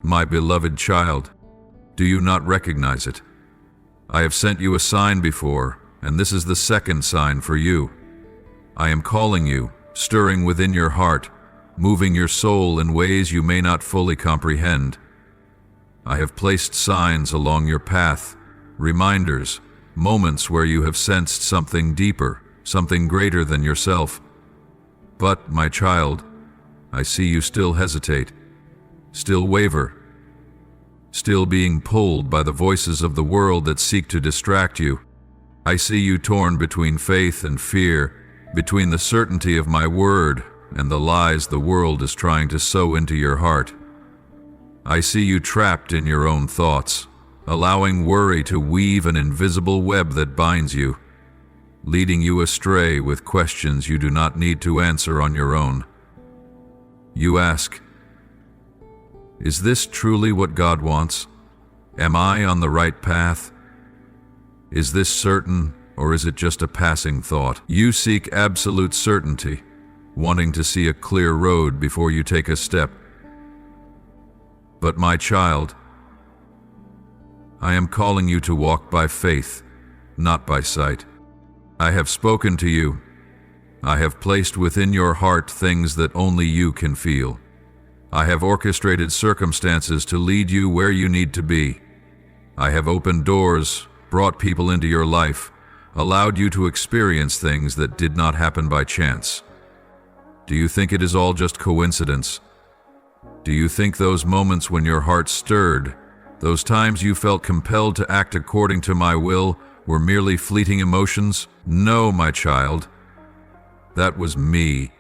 My beloved child, do you not recognize it? I have sent you a sign before, and this is the second sign for you. I am calling you, stirring within your heart, moving your soul in ways you may not fully comprehend. I have placed signs along your path, reminders, moments where you have sensed something deeper, something greater than yourself. But, my child, I see you still hesitate, still waver, still being pulled by the voices of the world that seek to distract you. I see you torn between faith and fear, between the certainty of my word and the lies the world is trying to sow into your heart. I see you trapped in your own thoughts, allowing worry to weave an invisible web that binds you, leading you astray with questions you do not need to answer on your own. You ask, is this truly what God wants? Am I on the right path? Is this certain, or is it just a passing thought? You seek absolute certainty, wanting to see a clear road before you take a step. But my child, I am calling you to walk by faith, not by sight. I have spoken to you. I have placed within your heart things that only you can feel. I have orchestrated circumstances to lead you where you need to be. I have opened doors, brought people into your life, allowed you to experience things that did not happen by chance. Do you think it is all just coincidence? Do you think those moments when your heart stirred, those times you felt compelled to act according to my will, were merely fleeting emotions? No, my child. That was me.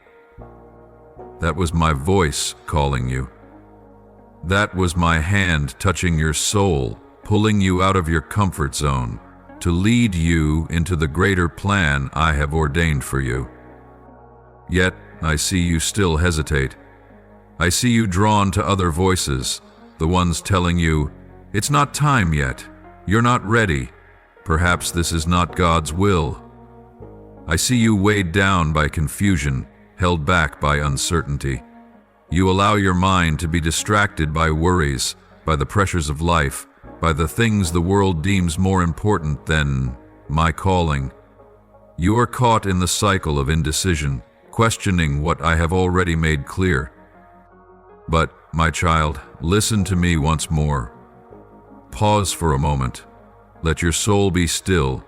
That was my voice calling you. That was my hand touching your soul, pulling you out of your comfort zone, to lead you into the greater plan I have ordained for you. Yet, I see you still hesitate. I see you drawn to other voices, the ones telling you, it's not time yet, you're not ready, perhaps this is not God's will. I see you weighed down by confusion, held back by uncertainty. You allow your mind to be distracted by worries, by the pressures of life, by the things the world deems more important than my calling. You are caught in the cycle of indecision, questioning what I have already made clear. But, my child, listen to me once more. Pause for a moment. Let your soul be still.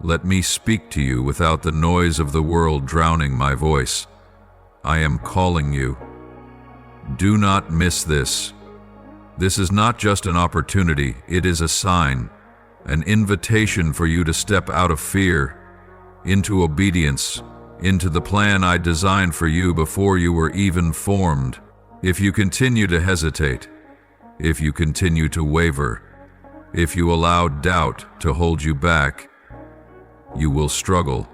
Let me speak to you without the noise of the world drowning my voice. I am calling you. Do not miss this. This is not just an opportunity, it is a sign, an invitation for you to step out of fear, into obedience, into the plan I designed for you before you were even formed. If you continue to hesitate, if you continue to waver, if you allow doubt to hold you back, you will struggle.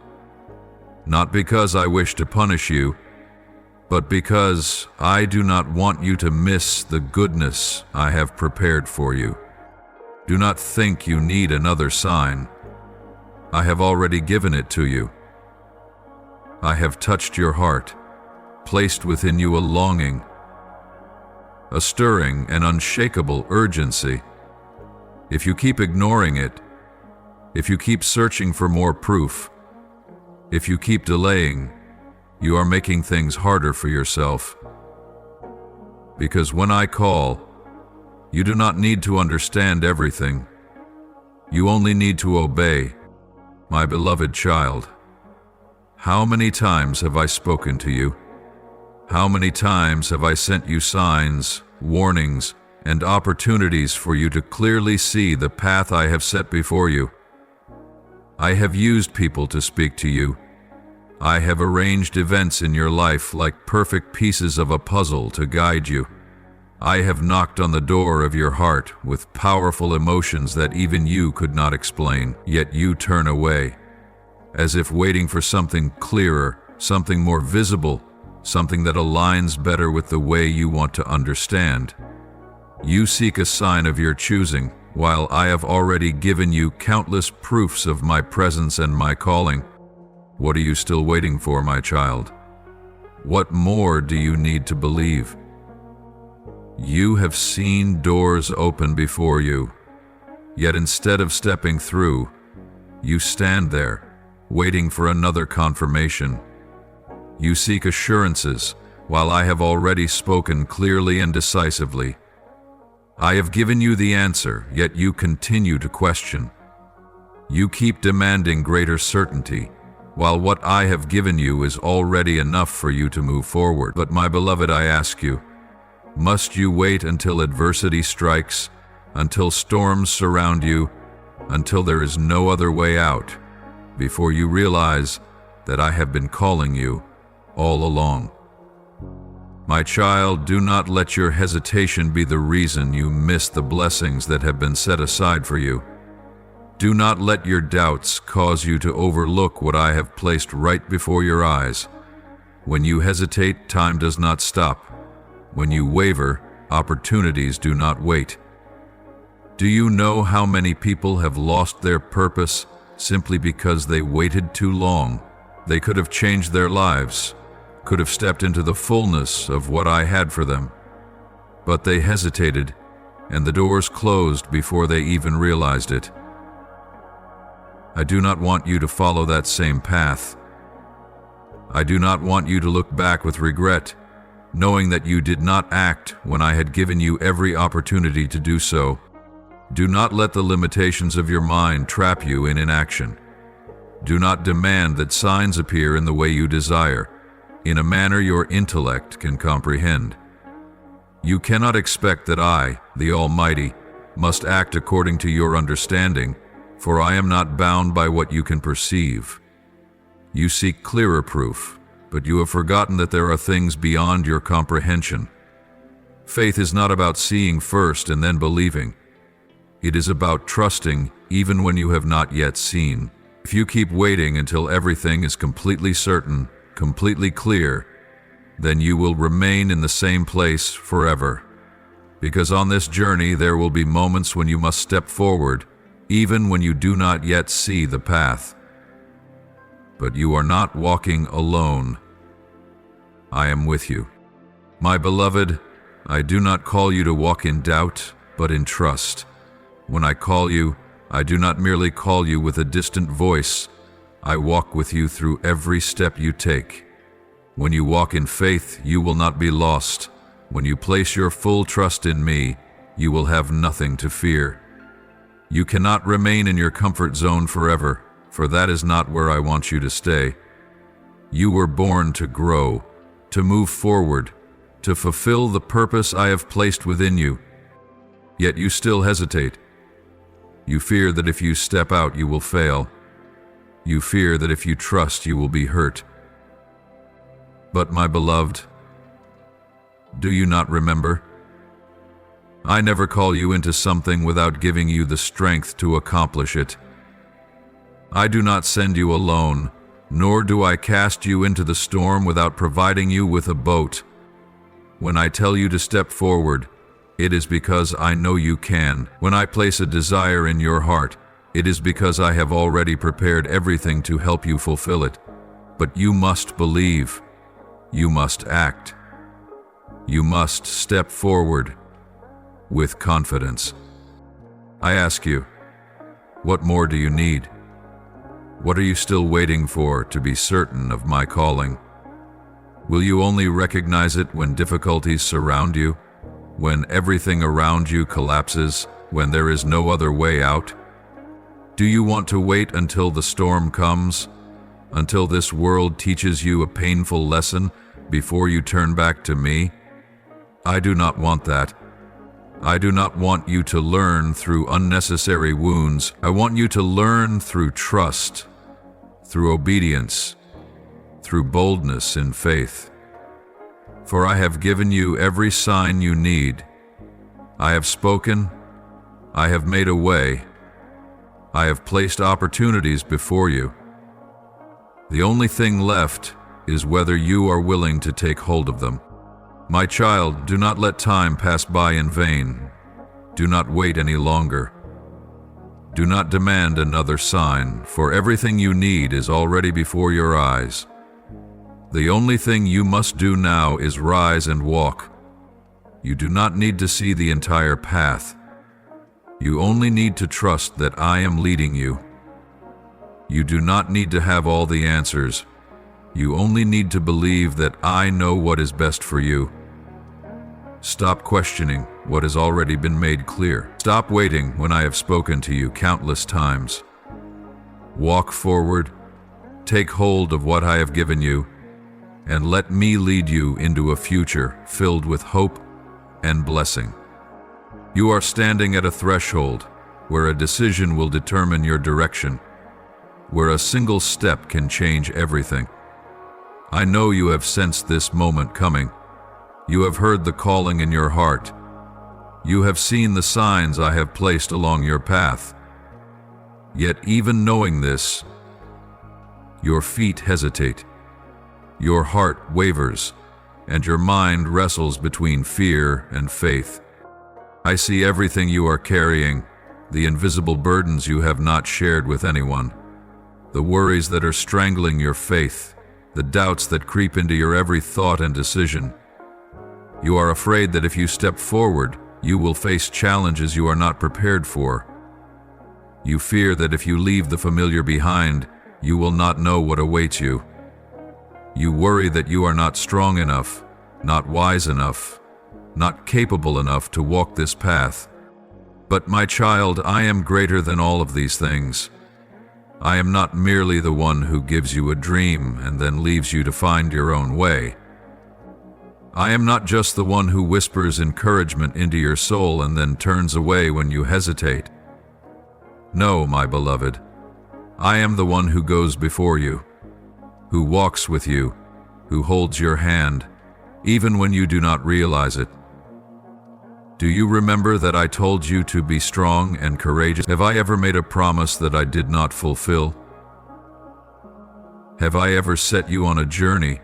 Not because I wish to punish you, but because I do not want you to miss the goodness I have prepared for you. Do not think you need another sign. I have already given it to you. I have touched your heart, placed within you a longing, a stirring and unshakable urgency. If you keep ignoring it, if you keep searching for more proof, if you keep delaying, you are making things harder for yourself. Because when I call, you do not need to understand everything. You only need to obey, my beloved child. How many times have I spoken to you? How many times have I sent you signs, warnings, and opportunities for you to clearly see the path I have set before you? I have used people to speak to you. I have arranged events in your life like perfect pieces of a puzzle to guide you. I have knocked on the door of your heart with powerful emotions that even you could not explain, yet you turn away, as if waiting for something clearer, something more visible, something that aligns better with the way you want to understand. You seek a sign of your choosing, while I have already given you countless proofs of my presence and my calling. What are you still waiting for, my child? What more do you need to believe? You have seen doors open before you, yet instead of stepping through, you stand there, waiting for another confirmation. You seek assurances, while I have already spoken clearly and decisively. I have given you the answer, yet you continue to question. You keep demanding greater certainty, while what I have given you is already enough for you to move forward. But my beloved, I ask you, must you wait until adversity strikes, until storms surround you, until there is no other way out, before you realize that I have been calling you all along? My child, do not let your hesitation be the reason you miss the blessings that have been set aside for you. Do not let your doubts cause you to overlook what I have placed right before your eyes. When you hesitate, time does not stop. When you waver, opportunities do not wait. Do you know how many people have lost their purpose simply because they waited too long? They could have changed their lives, could have stepped into the fullness of what I had for them. But they hesitated, and the doors closed before they even realized it. I do not want you to follow that same path. I do not want you to look back with regret, knowing that you did not act when I had given you every opportunity to do so. Do not let the limitations of your mind trap you in inaction. Do not demand that signs appear in the way you desire, in a manner your intellect can comprehend. You cannot expect that I, the Almighty, must act according to your understanding, for I am not bound by what you can perceive. You seek clearer proof, but you have forgotten that there are things beyond your comprehension. Faith is not about seeing first and then believing. It is about trusting even when you have not yet seen. If you keep waiting until everything is completely certain, completely clear, then you will remain in the same place forever. Because on this journey there will be moments when you must step forward, even when you do not yet see the path. But you are not walking alone. I am with you. My beloved, I do not call you to walk in doubt, but in trust. When I call you, I do not merely call you with a distant voice. I walk with you through every step you take. When you walk in faith, you will not be lost. When you place your full trust in me, you will have nothing to fear. You cannot remain in your comfort zone forever, for that is not where I want you to stay. You were born to grow, to move forward, to fulfill the purpose I have placed within you. Yet you still hesitate. You fear that if you step out, you will fail. You fear that if you trust, you will be hurt. But my beloved, do you not remember? I never call you into something without giving you the strength to accomplish it. I do not send you alone, nor do I cast you into the storm without providing you with a boat. When I tell you to step forward, it is because I know you can. When I place a desire in your heart, it is because I have already prepared everything to help you fulfill it. But you must believe. You must act. You must step forward with confidence. I ask you, what more do you need? What are you still waiting for to be certain of my calling? Will you only recognize it when difficulties surround you? When everything around you collapses, when there is no other way out? Do you want to wait until the storm comes, until this world teaches you a painful lesson before you turn back to me? I do not want that. I do not want you to learn through unnecessary wounds. I want you to learn through trust, through obedience, through boldness in faith. For I have given you every sign you need. I have spoken. I have made a way. I have placed opportunities before you. The only thing left is whether you are willing to take hold of them. My child, do not let time pass by in vain. Do not wait any longer. Do not demand another sign, for everything you need is already before your eyes. The only thing you must do now is rise and walk. You do not need to see the entire path. You only need to trust that I am leading you. You do not need to have all the answers. You only need to believe that I know what is best for you. Stop questioning what has already been made clear. Stop waiting when I have spoken to you countless times. Walk forward, take hold of what I have given you, and let me lead you into a future filled with hope and blessing. You are standing at a threshold where a decision will determine your direction, where a single step can change everything. I know you have sensed this moment coming. You have heard the calling in your heart. You have seen the signs I have placed along your path. Yet even knowing this, your feet hesitate, your heart wavers, and your mind wrestles between fear and faith. I see everything you are carrying, the invisible burdens you have not shared with anyone, the worries that are strangling your faith, the doubts that creep into your every thought and decision. You are afraid that if you step forward, you will face challenges you are not prepared for. You fear that if you leave the familiar behind, you will not know what awaits you. You worry that you are not strong enough, not wise enough, not capable enough to walk this path. But my child, I am greater than all of these things. I am not merely the one who gives you a dream and then leaves you to find your own way. I am not just the one who whispers encouragement into your soul and then turns away when you hesitate. No, my beloved, I am the one who goes before you, who walks with you, who holds your hand, even when you do not realize it. Do you remember that I told you to be strong and courageous? Have I ever made a promise that I did not fulfill? Have I ever set you on a journey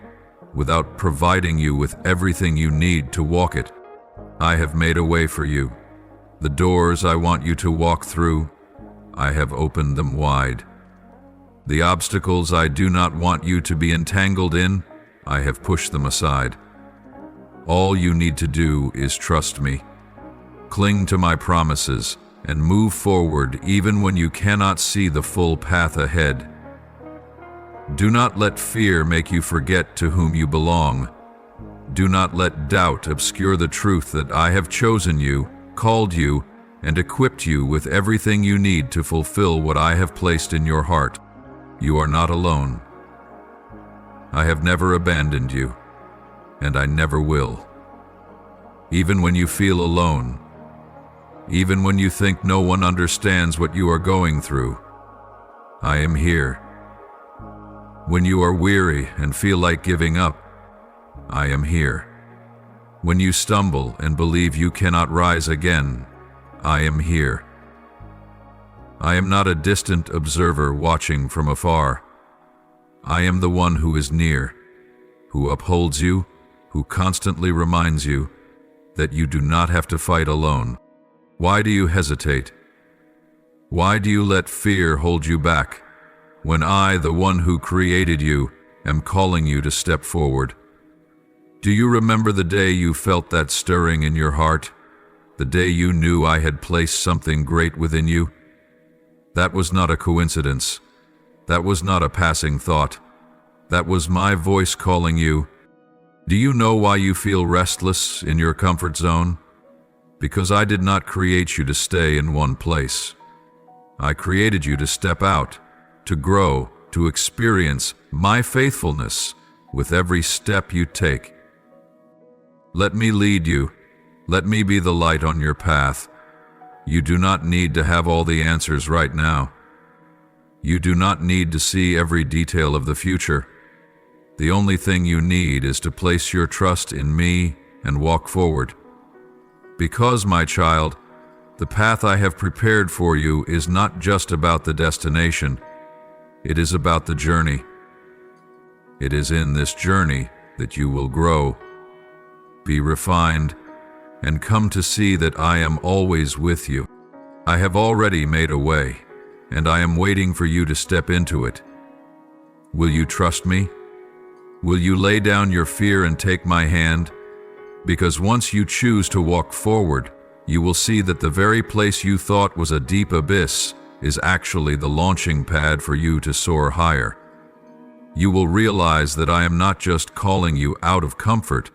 without providing you with everything you need to walk it? I have made a way for you. The doors I want you to walk through, I have opened them wide. The obstacles I do not want you to be entangled in, I have pushed them aside. All you need to do is trust me. Cling to my promises and move forward even when you cannot see the full path ahead. Do not let fear make you forget to whom you belong. Do not let doubt obscure the truth that I have chosen you, called you, and equipped you with everything you need to fulfill what I have placed in your heart. You are not alone. I have never abandoned you, and I never will. Even when you feel alone, even when you think no one understands what you are going through, I am here. When you are weary and feel like giving up, I am here. When you stumble and believe you cannot rise again, I am here. I am not a distant observer watching from afar. I am the one who is near, who upholds you, who constantly reminds you that you do not have to fight alone. Why do you hesitate? Why do you let fear hold you back, when I, the one who created you, am calling you to step forward? Do you remember the day you felt that stirring in your heart? The day you knew I had placed something great within you? That was not a coincidence. That was not a passing thought. That was my voice calling you. Do you know why you feel restless in your comfort zone? Because I did not create you to stay in one place. I created you to step out, to grow, to experience my faithfulness with every step you take. Let me lead you. Let me be the light on your path. You do not need to have all the answers right now. You do not need to see every detail of the future. The only thing you need is to place your trust in me and walk forward. Because, my child, the path I have prepared for you is not just about the destination. It is about the journey. It is in this journey that you will grow, be refined, and come to see that I am always with you. I have already made a way, and I am waiting for you to step into it. Will you trust me? Will you lay down your fear and take my hand? Because once you choose to walk forward, you will see that the very place you thought was a deep abyss is actually the launching pad for you to soar higher. You will realize that I am not just calling you out of comfort,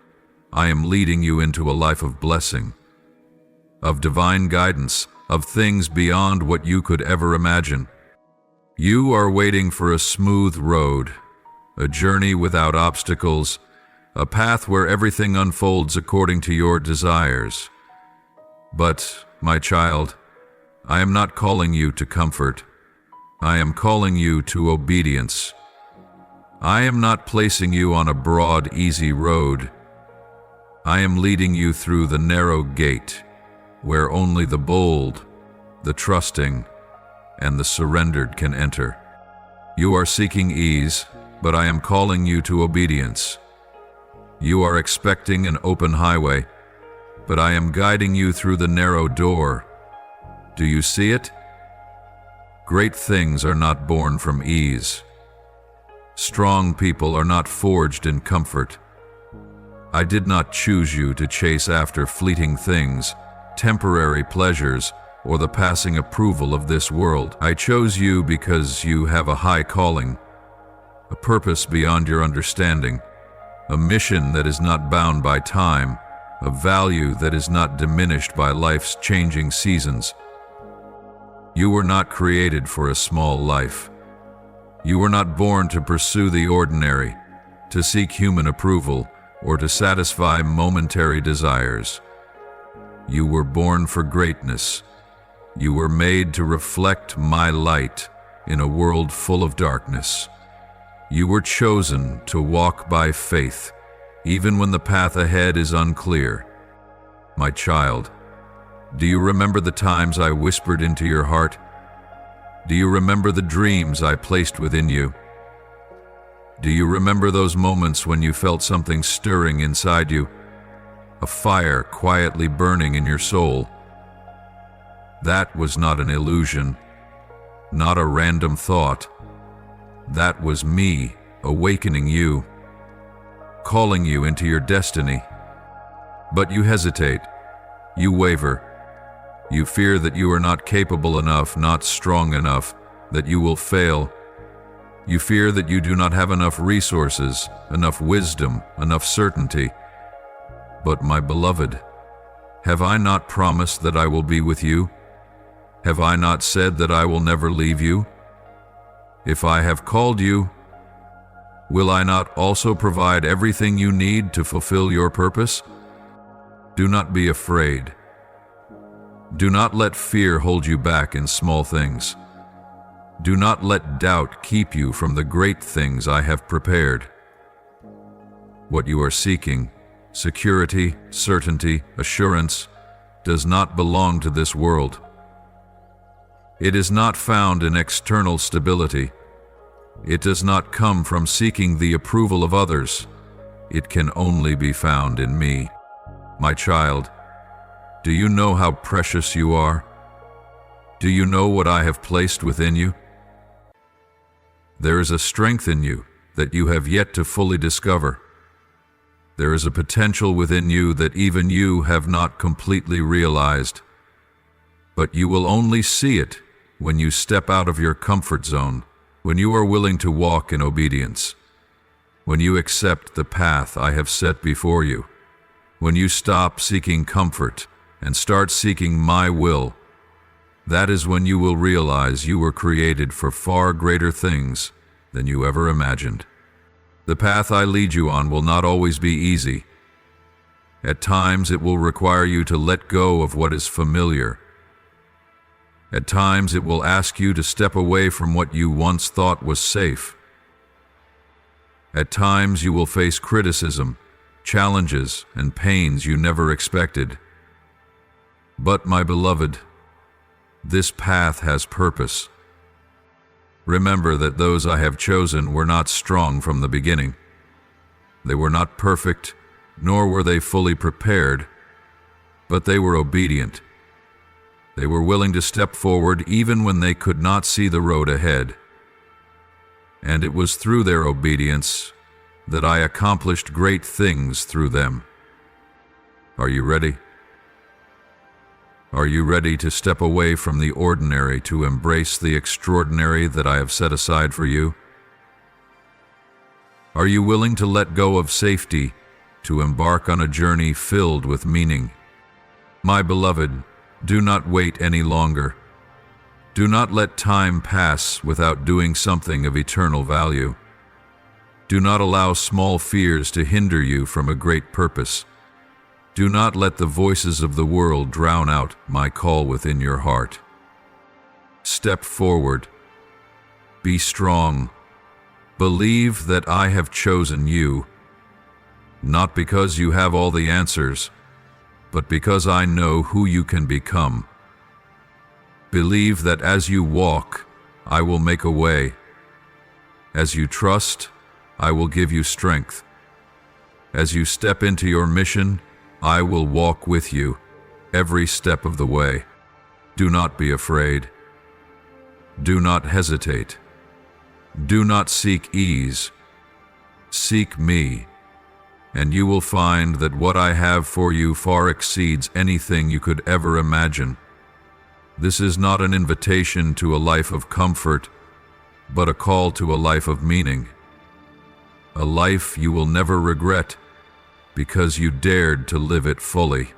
I am leading you into a life of blessing, of divine guidance, of things beyond what you could ever imagine. You are waiting for a smooth road, a journey without obstacles, a path where everything unfolds according to your desires. But, my child, I am not calling you to comfort. I am calling you to obedience. I am not placing you on a broad, easy road. I am leading you through the narrow gate, where only the bold, the trusting, and the surrendered can enter. You are seeking ease, but I am calling you to obedience. You are expecting an open highway, but I am guiding you through the narrow door. Do you see it? Great things are not born from ease. Strong people are not forged in comfort. I did not choose you to chase after fleeting things, temporary pleasures, or the passing approval of this world. I chose you because you have a high calling, a purpose beyond your understanding, a mission that is not bound by time, a value that is not diminished by life's changing seasons. You were not created for a small life. You were not born to pursue the ordinary, to seek human approval, or to satisfy momentary desires. You were born for greatness. You were made to reflect my light in a world full of darkness. You were chosen to walk by faith, even when the path ahead is unclear. My child, do you remember the times I whispered into your heart? Do you remember the dreams I placed within you? Do you remember those moments when you felt something stirring inside you, a fire quietly burning in your soul? That was not an illusion, not a random thought. That was me awakening you, calling you into your destiny. But you hesitate, you waver. You fear that you are not capable enough, not strong enough, that you will fail. You fear that you do not have enough resources, enough wisdom, enough certainty. But my beloved, have I not promised that I will be with you? Have I not said that I will never leave you? If I have called you, will I not also provide everything you need to fulfill your purpose? Do not be afraid. Do not let fear hold you back in small things. Do not let doubt keep you from the great things I have prepared. What you are seeking, security, certainty, assurance, does not belong to this world. It is not found in external stability. It does not come from seeking the approval of others. It can only be found in me. My child, do you know how precious you are? Do you know what I have placed within you? There is a strength in you that you have yet to fully discover. There is a potential within you that even you have not completely realized. But you will only see it when you step out of your comfort zone, when you are willing to walk in obedience, when you accept the path I have set before you, when you stop seeking comfort and start seeking my will. That is when you will realize you were created for far greater things than you ever imagined. The path I lead you on will not always be easy. At times it will require you to let go of what is familiar. At times it will ask you to step away from what you once thought was safe. At times you will face criticism, challenges, and pains you never expected. But, my beloved, this path has purpose. Remember that those I have chosen were not strong from the beginning. They were not perfect, nor were they fully prepared, but they were obedient. They were willing to step forward even when they could not see the road ahead. And it was through their obedience that I accomplished great things through them. Are you ready? Are you ready to step away from the ordinary to embrace the extraordinary that I have set aside for you? Are you willing to let go of safety to embark on a journey filled with meaning? My beloved, do not wait any longer. Do not let time pass without doing something of eternal value. Do not allow small fears to hinder you from a great purpose. Do not let the voices of the world drown out my call within your heart. Step forward. Be strong. Believe that I have chosen you, not because you have all the answers, but because I know who you can become. Believe that as you walk, I will make a way. As you trust, I will give you strength. As you step into your mission, I will walk with you every step of the way. Do not be afraid. Do not hesitate. Do not seek ease. Seek me, and you will find that what I have for you far exceeds anything you could ever imagine. This is not an invitation to a life of comfort, but a call to a life of meaning. A life you will never regret, because you dared to live it fully.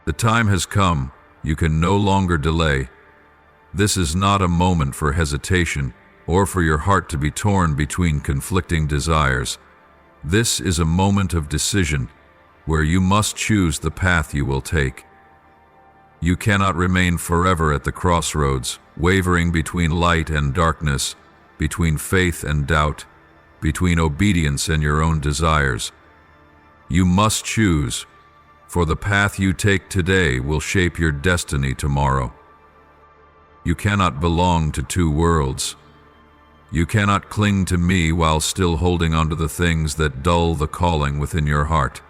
The time has come. You can no longer delay. This is not a moment for hesitation or for your heart to be torn between conflicting desires. This is a moment of decision where you must choose the path you will take. You cannot remain forever at the crossroads, wavering between light and darkness, between faith and doubt, between obedience and your own desires. You must choose, for the path you take today will shape your destiny tomorrow. You cannot belong to two worlds. You cannot cling to me while still holding onto the things that dull the calling within your heart.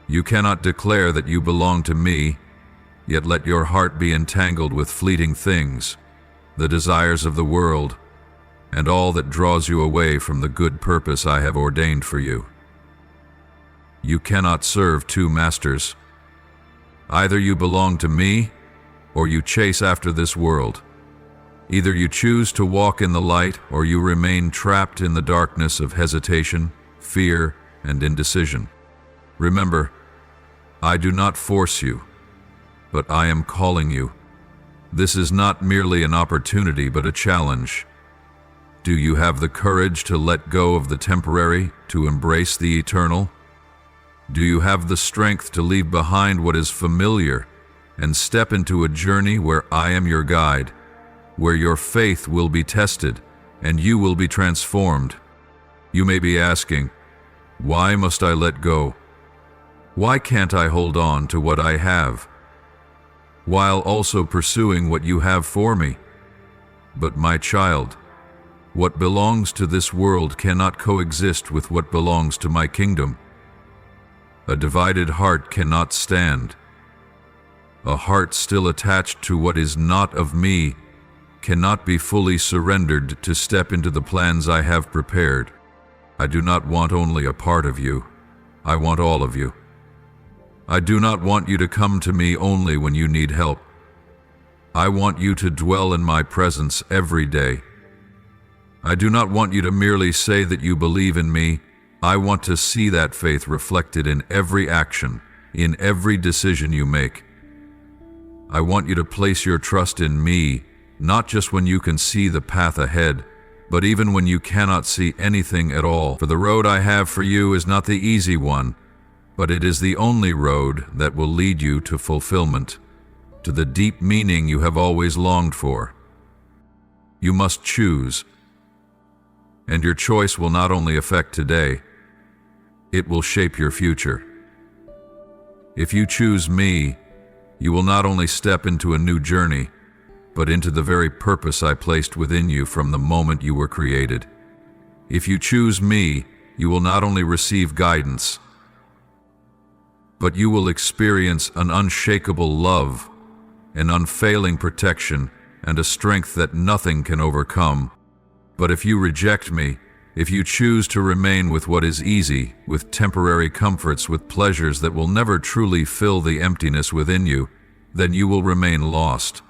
You cannot declare that you belong to me, yet let your heart be entangled with fleeting things, the desires of the world, and all that draws you away from the good purpose I have ordained for you. You cannot serve two masters. Either you belong to me, or you chase after this world. Either you choose to walk in the light, or you remain trapped in the darkness of hesitation, fear, and indecision. Remember, I do not force you, but I am calling you. This is not merely an opportunity, but a challenge. Do you have the courage to let go of the temporary, to embrace the eternal? Do you have the strength to leave behind what is familiar and step into a journey where I am your guide, where your faith will be tested and you will be transformed? You may be asking, why must I let go? Why can't I hold on to what I have, while also pursuing what you have for me? But my child, what belongs to this world cannot coexist with what belongs to my kingdom. A divided heart cannot stand. A heart still attached to what is not of me cannot be fully surrendered to step into the plans I have prepared. I do not want only a part of you. I want all of you. I do not want you to come to me only when you need help. I want you to dwell in my presence every day. I do not want you to merely say that you believe in me. I want to see that faith reflected in every action, in every decision you make. I want you to place your trust in me, not just when you can see the path ahead, but even when you cannot see anything at all. For the road I have for you is not the easy one, but it is the only road that will lead you to fulfillment, to the deep meaning you have always longed for. You must choose, and your choice will not only affect today, it will shape your future. If you choose me, you will not only step into a new journey, but into the very purpose I placed within you from the moment you were created. If you choose me, you will not only receive guidance, but you will experience an unshakable love, an unfailing protection, and a strength that nothing can overcome. But if you reject me, if you choose to remain with what is easy, with temporary comforts, with pleasures that will never truly fill the emptiness within you, then you will remain lost.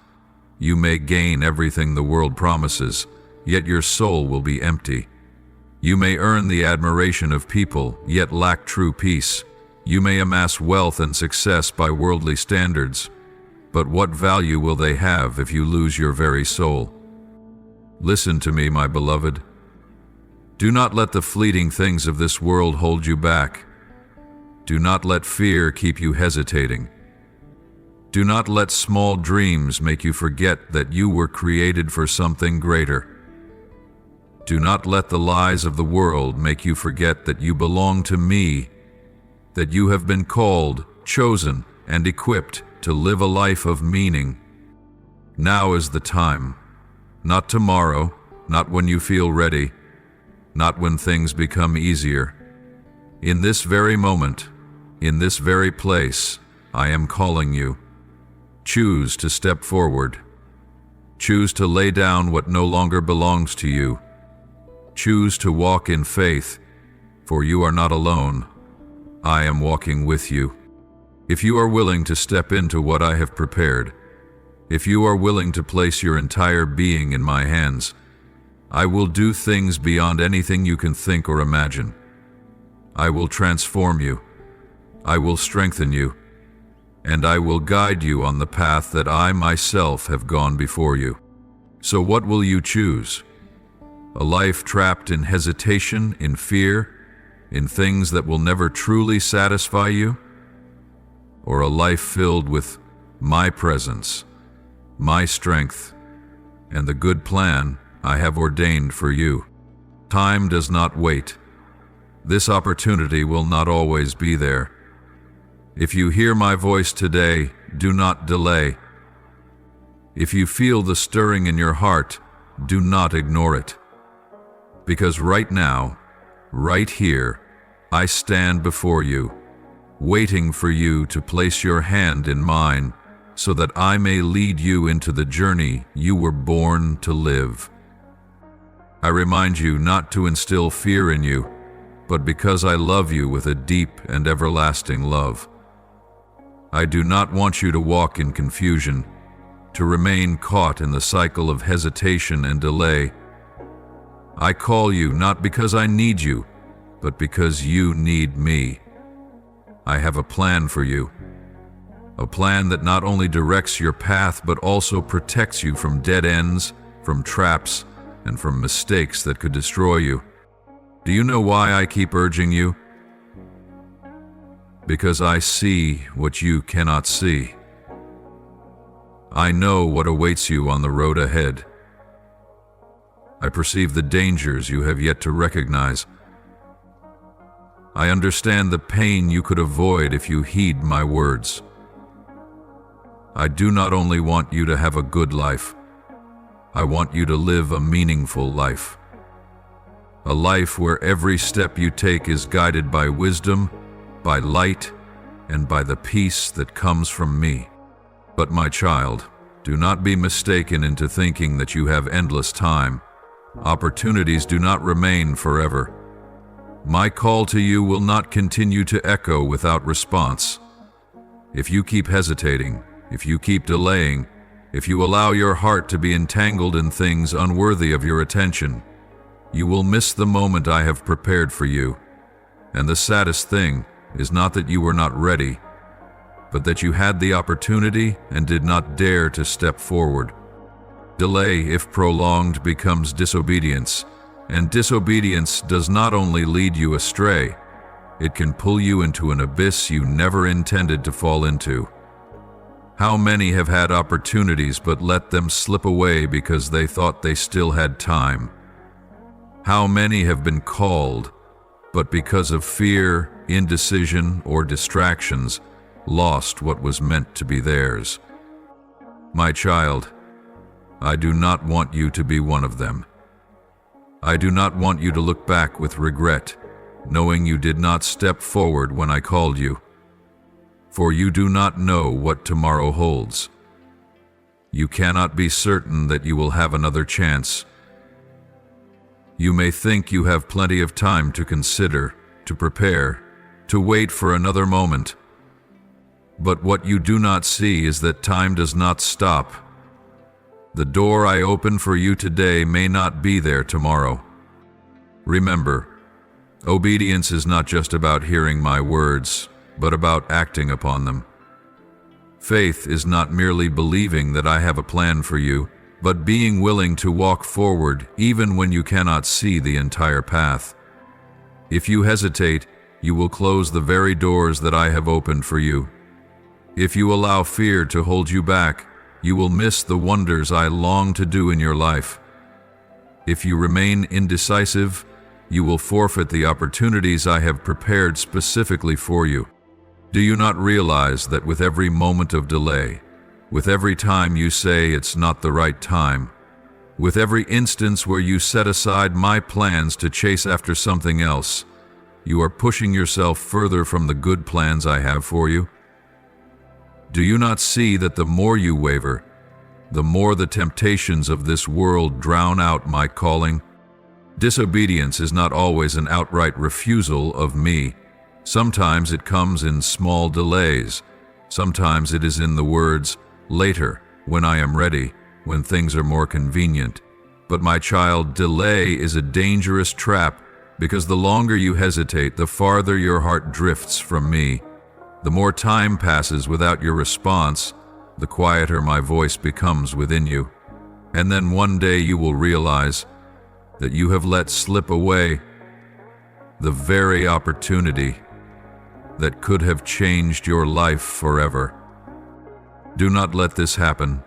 You may gain everything the world promises, yet your soul will be empty. You may earn the admiration of people, yet lack true peace. You may amass wealth and success by worldly standards, but what value will they have if you lose your very soul? Listen to me, my beloved. Do not let the fleeting things of this world hold you back. Do not let fear keep you hesitating. Do not let small dreams make you forget that you were created for something greater. Do not let the lies of the world make you forget that you belong to me, that you have been called, chosen, and equipped to live a life of meaning. Now is the time, not tomorrow, not when you feel ready, not when things become easier. In this very moment, in this very place, I am calling you. Choose to step forward. Choose to lay down what no longer belongs to you. Choose to walk in faith, for you are not alone. I am walking with you. If you are willing to step into what I have prepared, if you are willing to place your entire being in my hands, I will do things beyond anything you can think or imagine. I will transform you. I will strengthen you. And I will guide you on the path that I myself have gone before you. So what will you choose? A life trapped in hesitation, in fear, in things that will never truly satisfy you? Or a life filled with my presence, my strength, and the good plan I have ordained for you? Time does not wait. This opportunity will not always be there. If you hear my voice today, do not delay. If you feel the stirring in your heart, do not ignore it. Because right now, right here, I stand before you, waiting for you to place your hand in mine, so that I may lead you into the journey you were born to live. I remind you not to instill fear in you, but because I love you with a deep and everlasting love. I do not want you to walk in confusion, to remain caught in the cycle of hesitation and delay. I call you not because I need you, but because you need me. I have a plan for you, a plan that not only directs your path but also protects you from dead ends, from traps, and from mistakes that could destroy you. Do you know why I keep urging you? Because I see what you cannot see. I know what awaits you on the road ahead. I perceive the dangers you have yet to recognize. I understand the pain you could avoid if you heed my words. I do not only want you to have a good life, I want you to live a meaningful life. A life where every step you take is guided by wisdom, by light, and by the peace that comes from me. But my child, do not be mistaken into thinking that you have endless time. Opportunities do not remain forever. My call to you will not continue to echo without response. If you keep hesitating, if you keep delaying, if you allow your heart to be entangled in things unworthy of your attention, you will miss the moment I have prepared for you. And the saddest thing is not that you were not ready, but that you had the opportunity and did not dare to step forward. Delay, if prolonged, becomes disobedience, and disobedience does not only lead you astray, it can pull you into an abyss you never intended to fall into. How many have had opportunities but let them slip away because they thought they still had time? How many have been called, but because of fear, indecision, or distractions, lost what was meant to be theirs? My child, I do not want you to be one of them. I do not want you to look back with regret, knowing you did not step forward when I called you. For you do not know what tomorrow holds. You cannot be certain that you will have another chance. You may think you have plenty of time to consider, to prepare, to wait for another moment. But what you do not see is that time does not stop. The door I open for you today may not be there tomorrow. Remember, obedience is not just about hearing my words, but about acting upon them. Faith is not merely believing that I have a plan for you, but being willing to walk forward even when you cannot see the entire path. If you hesitate, you will close the very doors that I have opened for you. If you allow fear to hold you back, you will miss the wonders I long to do in your life. If you remain indecisive, you will forfeit the opportunities I have prepared specifically for you. Do you not realize that with every moment of delay, with every time you say it's not the right time, with every instance where you set aside my plans to chase after something else, you are pushing yourself further from the good plans I have for you? Do you not see that the more you waver, the more the temptations of this world drown out my calling? Disobedience is not always an outright refusal of me. Sometimes it comes in small delays. Sometimes it is in the words, "Later, when I am ready, when things are more convenient." But my child, delay is a dangerous trap, because the longer you hesitate, the farther your heart drifts from me. The more time passes without your response, the quieter my voice becomes within you. And then one day you will realize that you have let slip away the very opportunity that could have changed your life forever. Do not let this happen.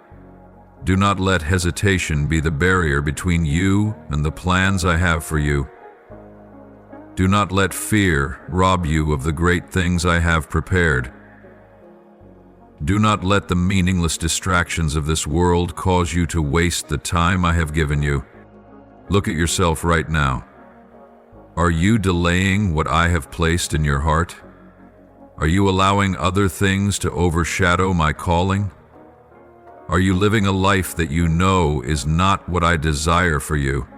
Do not let hesitation be the barrier between you and the plans I have for you. Do not let fear rob you of the great things I have prepared. Do not let the meaningless distractions of this world cause you to waste the time I have given you. Look at yourself right now. Are you delaying what I have placed in your heart? Are you allowing other things to overshadow my calling? Are you living a life that you know is not what I desire for you?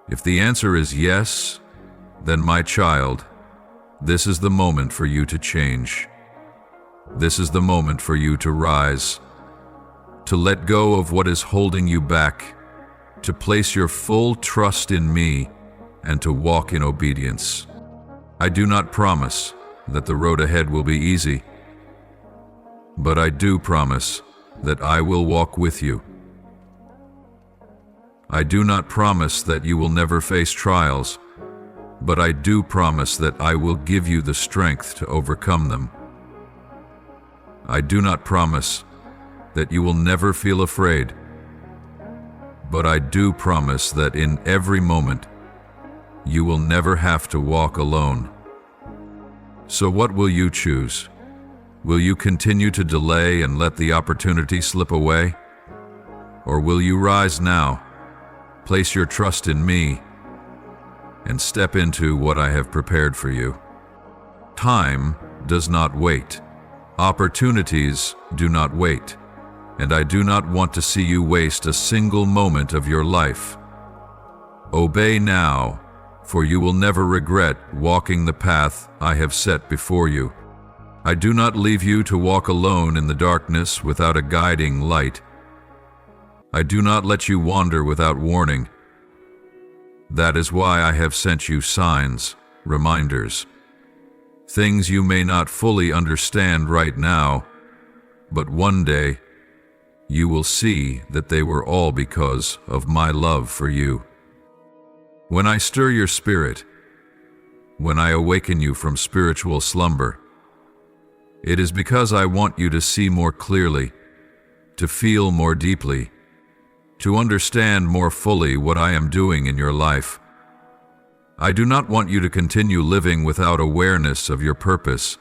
If the answer is yes, then my child, this is the moment for you to change. This is the moment for you to rise, to let go of what is holding you back, to place your full trust in me, and to walk in obedience. I do not promise that the road ahead will be easy, but I do promise that I will walk with you. I do not promise that you will never face trials, but I do promise that I will give you the strength to overcome them. I do not promise that you will never feel afraid, but I do promise that in every moment you will never have to walk alone. So what will you choose? Will you continue to delay and let the opportunity slip away? Or will you rise now, place your trust in me, and step into what I have prepared for you? Time does not wait. Opportunities do not wait. And I do not want to see you waste a single moment of your life. Obey now, for you will never regret walking the path I have set before you. I do not leave you to walk alone in the darkness without a guiding light. I do not let you wander without warning. That is why I have sent you signs, reminders, things you may not fully understand right now, but one day you will see that they were all because of my love for you. When I stir your spirit, when I awaken you from spiritual slumber, it is because I want you to see more clearly, to feel more deeply, to understand more fully what I am doing in your life. I do not want you to continue living without awareness of your purpose,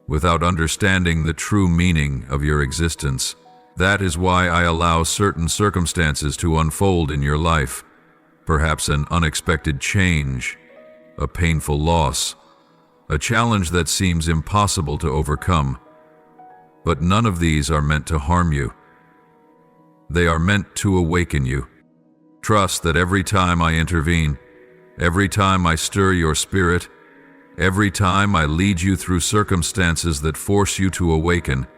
without understanding the true meaning of your existence. That is why I allow certain circumstances to unfold in your life, perhaps an unexpected change, a painful loss, a challenge that seems impossible to overcome. But none of these are meant to harm you. They are meant to awaken you. Trust that every time I intervene, every time I stir your spirit, every time I lead you through circumstances that force you to awaken,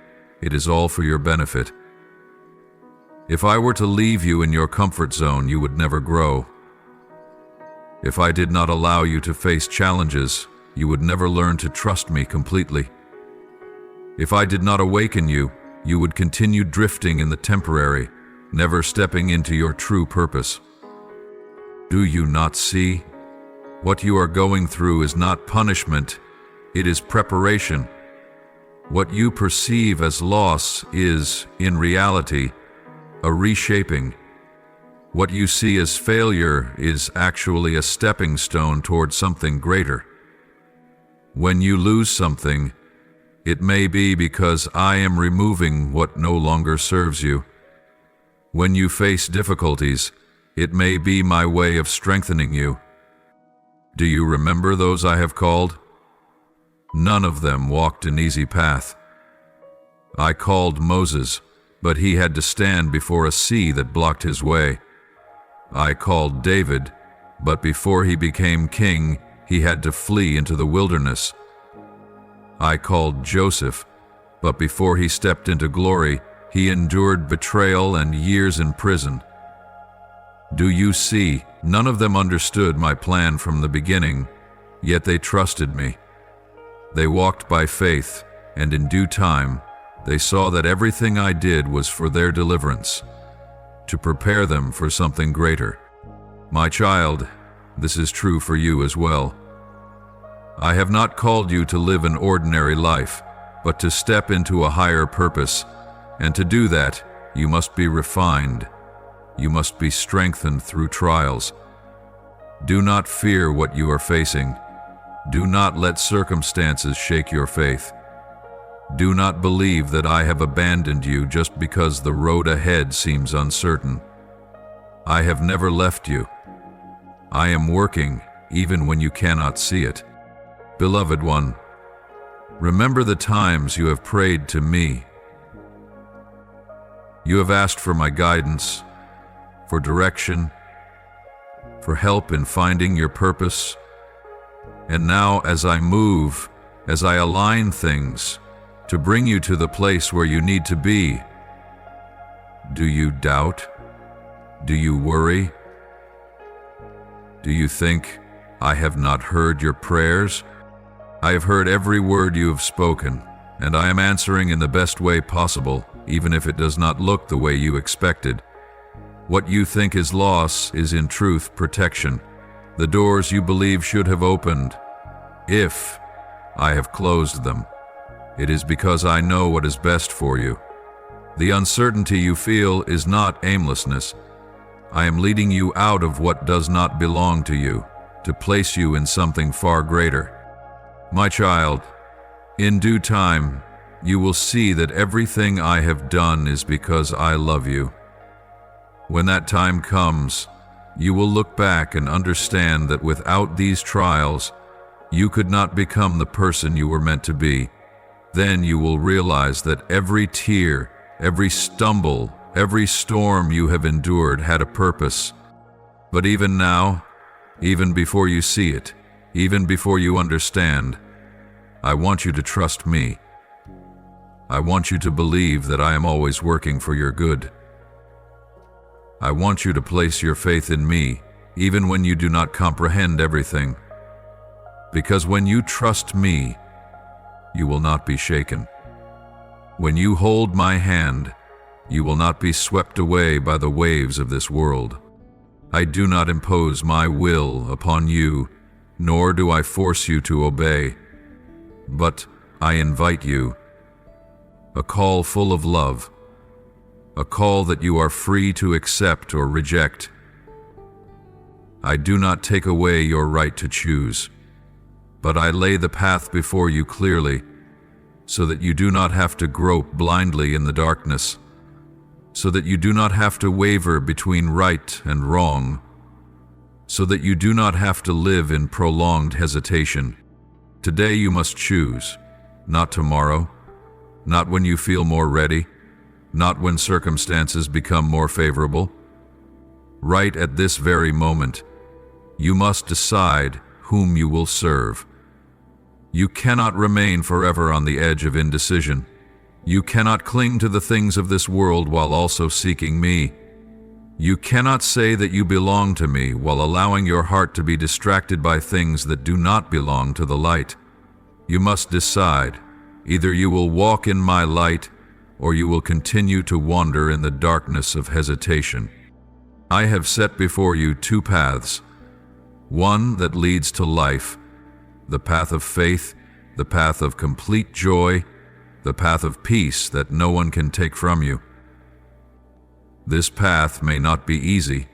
it is all for your benefit. If I were to leave you in your comfort zone, you would never grow. If I did not allow you to face challenges, you would never learn to trust me completely. If I did not awaken you, you would continue drifting in the temporary, never stepping into your true purpose. Do you not see? What you are going through is not punishment, it is preparation. What you perceive as loss is, in reality, a reshaping. What you see as failure is actually a stepping stone toward something greater. When you lose something, it may be because I am removing what no longer serves you. When you face difficulties, it may be my way of strengthening you. Do you remember those I have called? None of them walked an easy path. I called Moses, but he had to stand before a sea that blocked his way. I called David, but before he became king, he had to flee into the wilderness. I called Joseph, but before he stepped into glory, he endured betrayal and years in prison. Do you see? None of them understood my plan from the beginning, yet they trusted me. They walked by faith, and in due time, they saw that everything I did was for their deliverance, to prepare them for something greater. My child, this is true for you as well. I have not called you to live an ordinary life, but to step into a higher purpose, and to do that, you must be refined. You must be strengthened through trials. Do not fear what you are facing. Do not let circumstances shake your faith. Do not believe that I have abandoned you just because the road ahead seems uncertain. I have never left you. I am working even when you cannot see it. Beloved one, remember the times you have prayed to me. You have asked for my guidance, for direction, for help in finding your purpose. And now as I move, as I align things to bring you to the place where you need to be, do you doubt? Do you worry? Do you think I have not heard your prayers? I have heard every word you have spoken, and I am answering in the best way possible, even if it does not look the way you expected. What you think is loss is in truth protection. The doors you believe should have opened, if I have closed them, it is because I know what is best for you. The uncertainty you feel is not aimlessness. I am leading you out of what does not belong to you, to place you in something far greater. My child, in due time, you will see that everything I have done is because I love you. When that time comes, you will look back and understand that without these trials, you could not become the person you were meant to be. Then you will realize that every tear, every stumble, every storm you have endured had a purpose. But even now, even before you see it, even before you understand, I want you to trust me. I want you to believe that I am always working for your good. I want you to place your faith in me, even when you do not comprehend everything. Because when you trust me, you will not be shaken. When you hold my hand, you will not be swept away by the waves of this world. I do not impose my will upon you, nor do I force you to obey. But I invite you, a call full of love, a call that you are free to accept or reject. I do not take away your right to choose, but I lay the path before you clearly, so that you do not have to grope blindly in the darkness, so that you do not have to waver between right and wrong, so that you do not have to live in prolonged hesitation. Today you must choose, not tomorrow, not when you feel more ready, not when circumstances become more favorable. right at this very moment. You must decide whom you will serve. You cannot remain forever on the edge of indecision. You cannot cling to the things of this world while also seeking me. You cannot say that you belong to me while allowing your heart to be distracted by things that do not belong to the light. You must decide. Either you will walk in my light, or you will continue to wander in the darkness of hesitation. I have set before you two paths. One that leads to life, the path of faith, the path of complete joy, the path of peace that no one can take from you. This path may not be easy.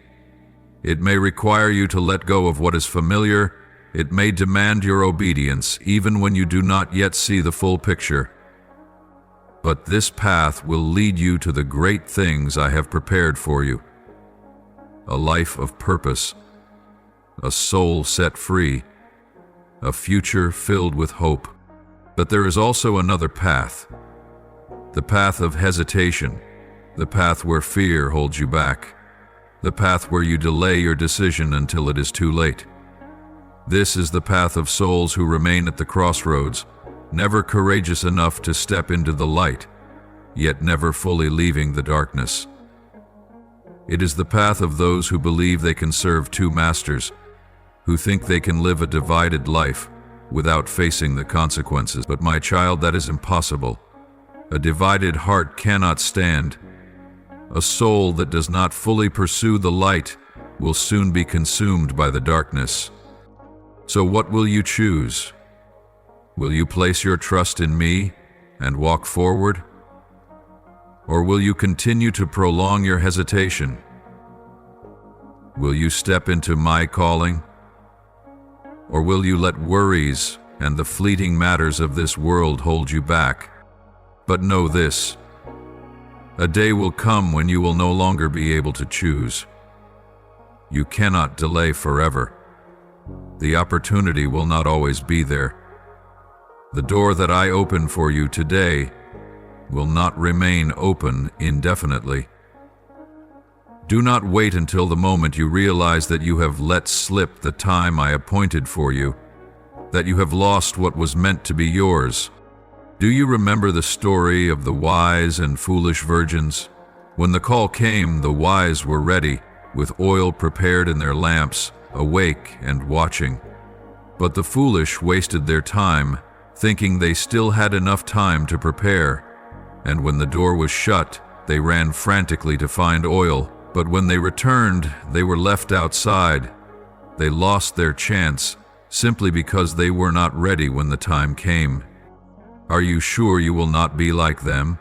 It may require you to let go of what is familiar. It may demand your obedience, even when you do not yet see the full picture. But this path will lead you to the great things I have prepared for you. A life of purpose, a soul set free, a future filled with hope. But there is also another path, the path of hesitation, the path where fear holds you back, the path where you delay your decision until it is too late. This is the path of souls who remain at the crossroads, never courageous enough to step into the light, yet never fully leaving the darkness. It is the path of those who believe they can serve two masters, who think they can live a divided life without facing the consequences. But my child, that is impossible. A divided heart cannot stand. A soul that does not fully pursue the light will soon be consumed by the darkness. So what will you choose? Will you place your trust in me and walk forward? Or will you continue to prolong your hesitation? Will you step into my calling? Or will you let worries and the fleeting matters of this world hold you back? But know this, a day will come when you will no longer be able to choose. You cannot delay forever. The opportunity will not always be there. The door that I open for you today will not remain open indefinitely. Do not wait until the moment you realize that you have let slip the time I appointed for you, that you have lost what was meant to be yours. Do you remember the story of the wise and foolish virgins? When the call came, the wise were ready, with oil prepared in their lamps, awake and watching. But the foolish wasted their time, thinking they still had enough time to prepare. And when the door was shut, they ran frantically to find oil. But when they returned, they were left outside. They lost their chance simply because they were not ready when the time came. Are you sure you will not be like them?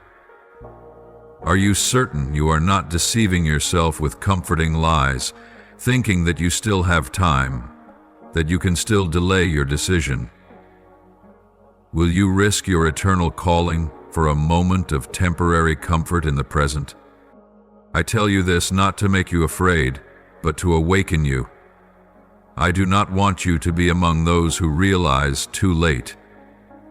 Are you certain you are not deceiving yourself with comforting lies, thinking that you still have time, that you can still delay your decision? Will you risk your eternal calling for a moment of temporary comfort in the present? I tell you this not to make you afraid, but to awaken you. I do not want you to be among those who realize too late,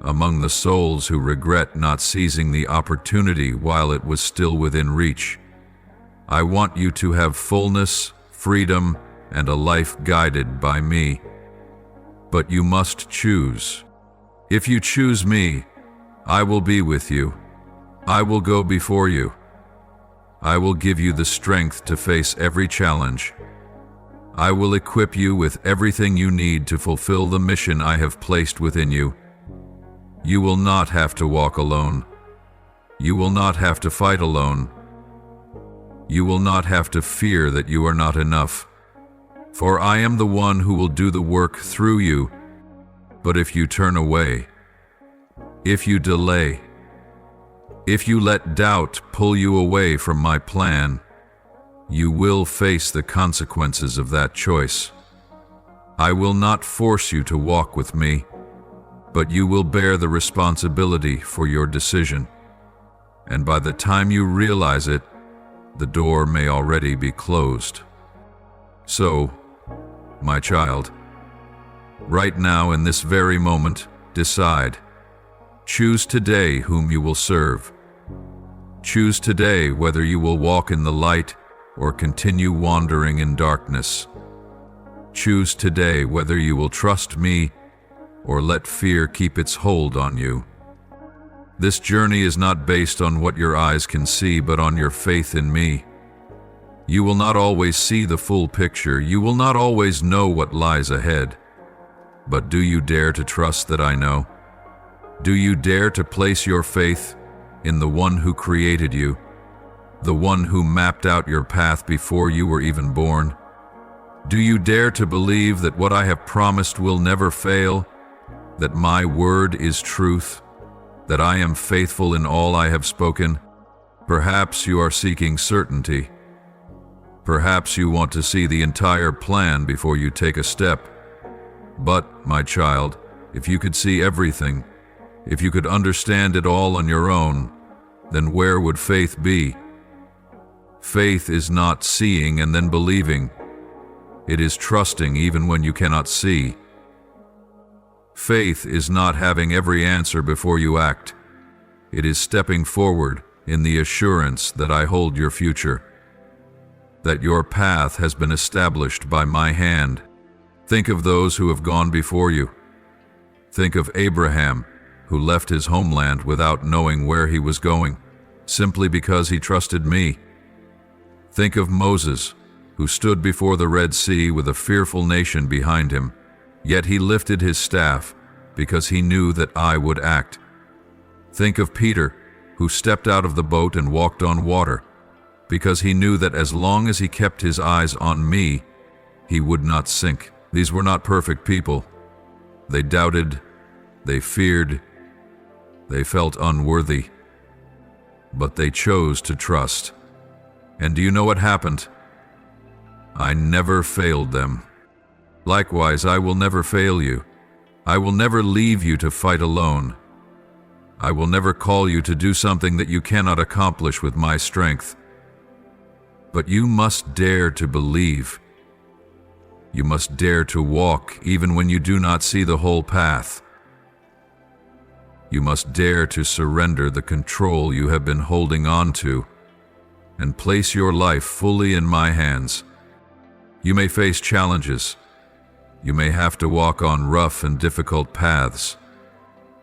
among the souls who regret not seizing the opportunity while it was still within reach. I want you to have fullness, freedom, and a life guided by me. But you must choose. If you choose me, I will be with you. I will go before you. I will give you the strength to face every challenge. I will equip you with everything you need to fulfill the mission I have placed within you. You will not have to walk alone. You will not have to fight alone. You will not have to fear that you are not enough. For I am the one who will do the work through you. But if you turn away, if you delay, if you let doubt pull you away from my plan, you will face the consequences of that choice. I will not force you to walk with me, but you will bear the responsibility for your decision. And by the time you realize it, the door may already be closed. So, my child, right now in this very moment, decide. Choose today whom you will serve. Choose today whether you will walk in the light or continue wandering in darkness. Choose today whether you will trust me or let fear keep its hold on you. This journey is not based on what your eyes can see, but on your faith in me. You will not always see the full picture. You will not always know what lies ahead. But do you dare to trust that I know? Do you dare to place your faith in the one who created you, the one who mapped out your path before you were even born? Do you dare to believe that what I have promised will never fail, that my word is truth, that I am faithful in all I have spoken? Perhaps you are seeking certainty. Perhaps you want to see the entire plan before you take a step. But, my child, if you could see everything, if you could understand it all on your own, then where would faith be? Faith is not seeing and then believing. It is trusting even when you cannot see. Faith is not having every answer before you act. It is stepping forward in the assurance that I hold your future, that your path has been established by my hand. Think of those who have gone before you. Think of Abraham, who left his homeland without knowing where he was going, simply because he trusted me. Think of Moses, who stood before the Red Sea with a fearful nation behind him, yet he lifted his staff because he knew that I would act. Think of Peter, who stepped out of the boat and walked on water, because he knew that as long as he kept his eyes on me, he would not sink. These were not perfect people. They doubted, they feared, they felt unworthy, but they chose to trust. And do you know what happened? I never failed them. Likewise, I will never fail you. I will never leave you to fight alone. I will never call you to do something that you cannot accomplish with my strength. But you must dare to believe. You must dare to walk even when you do not see the whole path. You must dare to surrender the control you have been holding on to and place your life fully in my hands. You may face challenges. You may have to walk on rough and difficult paths.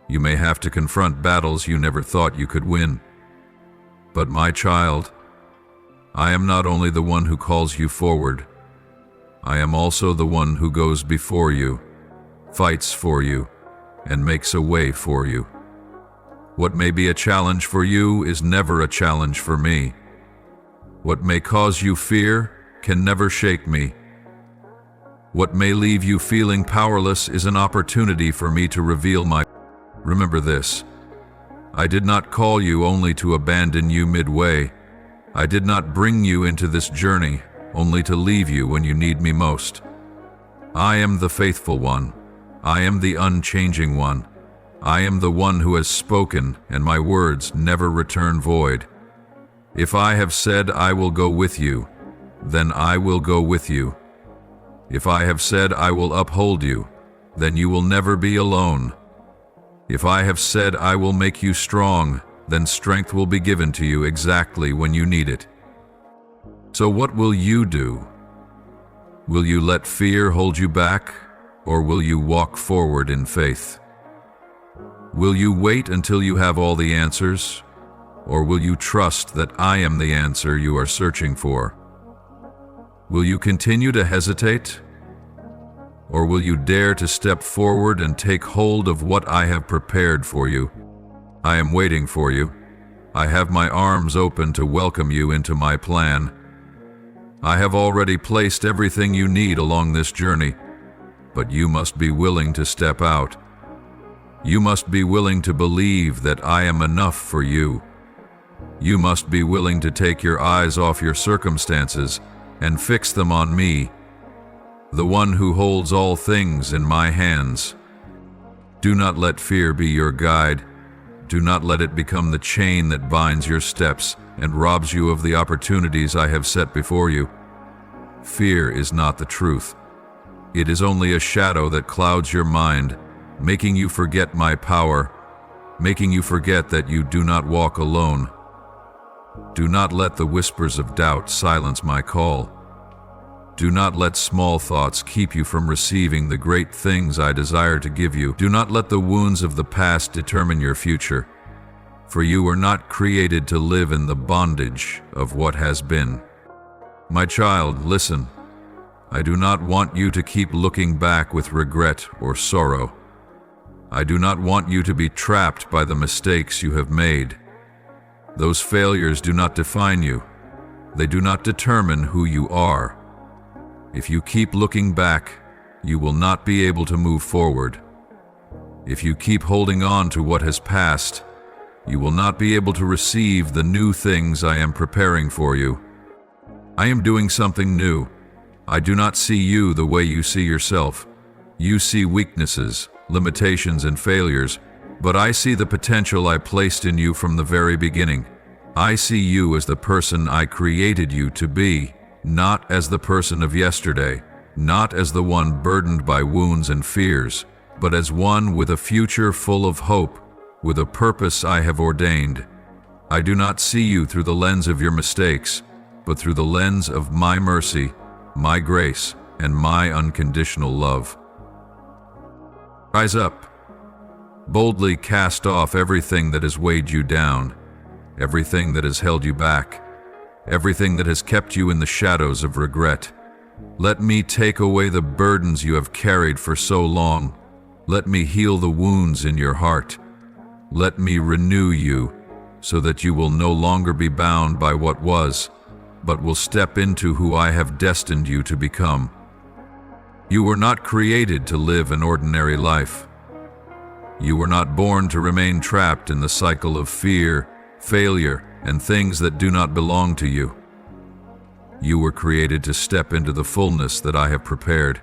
You may have to confront battles you never thought you could win. But my child, I am not only the one who calls you forward, I am also the one who goes before you, fights for you, and makes a way for you. What may be a challenge for you is never a challenge for me. What may cause you fear can never shake me. What may leave you feeling powerless is an opportunity for me to reveal my... Remember this: I did not call you only to abandon you midway. I did not bring you into this journey only to leave you when you need me most. I am the faithful one. I am the unchanging one. I am the one who has spoken, and my words never return void. If I have said I will go with you, then I will go with you. If I have said I will uphold you, then you will never be alone. If I have said I will make you strong, then strength will be given to you exactly when you need it. So what will you do? Will you let fear hold you back, or will you walk forward in faith? Will you wait until you have all the answers, or will you trust that I am the answer you are searching for? Will you continue to hesitate, or will you dare to step forward and take hold of what I have prepared for you? I am waiting for you. I have my arms open to welcome you into my plan. I have already placed everything you need along this journey, but you must be willing to step out. You must be willing to believe that I am enough for you. You must be willing to take your eyes off your circumstances and fix them on me, the one who holds all things in my hands. Do not let fear be your guide. Do not let it become the chain that binds your steps and robs you of the opportunities I have set before you. Fear is not the truth. It is only a shadow that clouds your mind, making you forget my power, making you forget that you do not walk alone. Do not let the whispers of doubt silence my call. Do not let small thoughts keep you from receiving the great things I desire to give you. Do not let the wounds of the past determine your future, for you were not created to live in the bondage of what has been. My child, listen. I do not want you to keep looking back with regret or sorrow. I do not want you to be trapped by the mistakes you have made. Those failures do not define you. They do not determine who you are. If you keep looking back, you will not be able to move forward. If you keep holding on to what has passed, you will not be able to receive the new things I am preparing for you. I am doing something new. I do not see you the way you see yourself. You see weaknesses, limitations, and failures, but I see the potential I placed in you from the very beginning. I see you as the person I created you to be, not as the person of yesterday, not as the one burdened by wounds and fears, but as one with a future full of hope, with a purpose I have ordained. I do not see you through the lens of your mistakes, but through the lens of my mercy, my grace, and my unconditional love. Rise up. Boldly cast off everything that has weighed you down, everything that has held you back, everything that has kept you in the shadows of regret. Let me take away the burdens you have carried for so long. Let me heal the wounds in your heart. Let me renew you so that you will no longer be bound by what was, but will step into who I have destined you to become. You were not created to live an ordinary life. You were not born to remain trapped in the cycle of fear, failure, and things that do not belong to you. You were created to step into the fullness that I have prepared.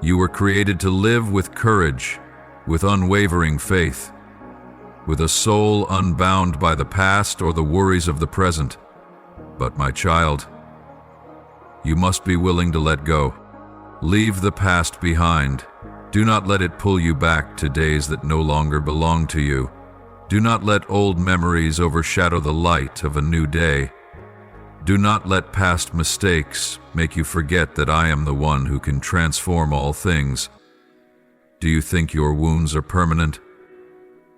You were created to live with courage, with unwavering faith, with a soul unbound by the past or the worries of the present. But my child, you must be willing to let go. Leave the past behind. Do not let it pull you back to days that no longer belong to you. Do not let old memories overshadow the light of a new day. Do not let past mistakes make you forget that I am the one who can transform all things. Do you think your wounds are permanent?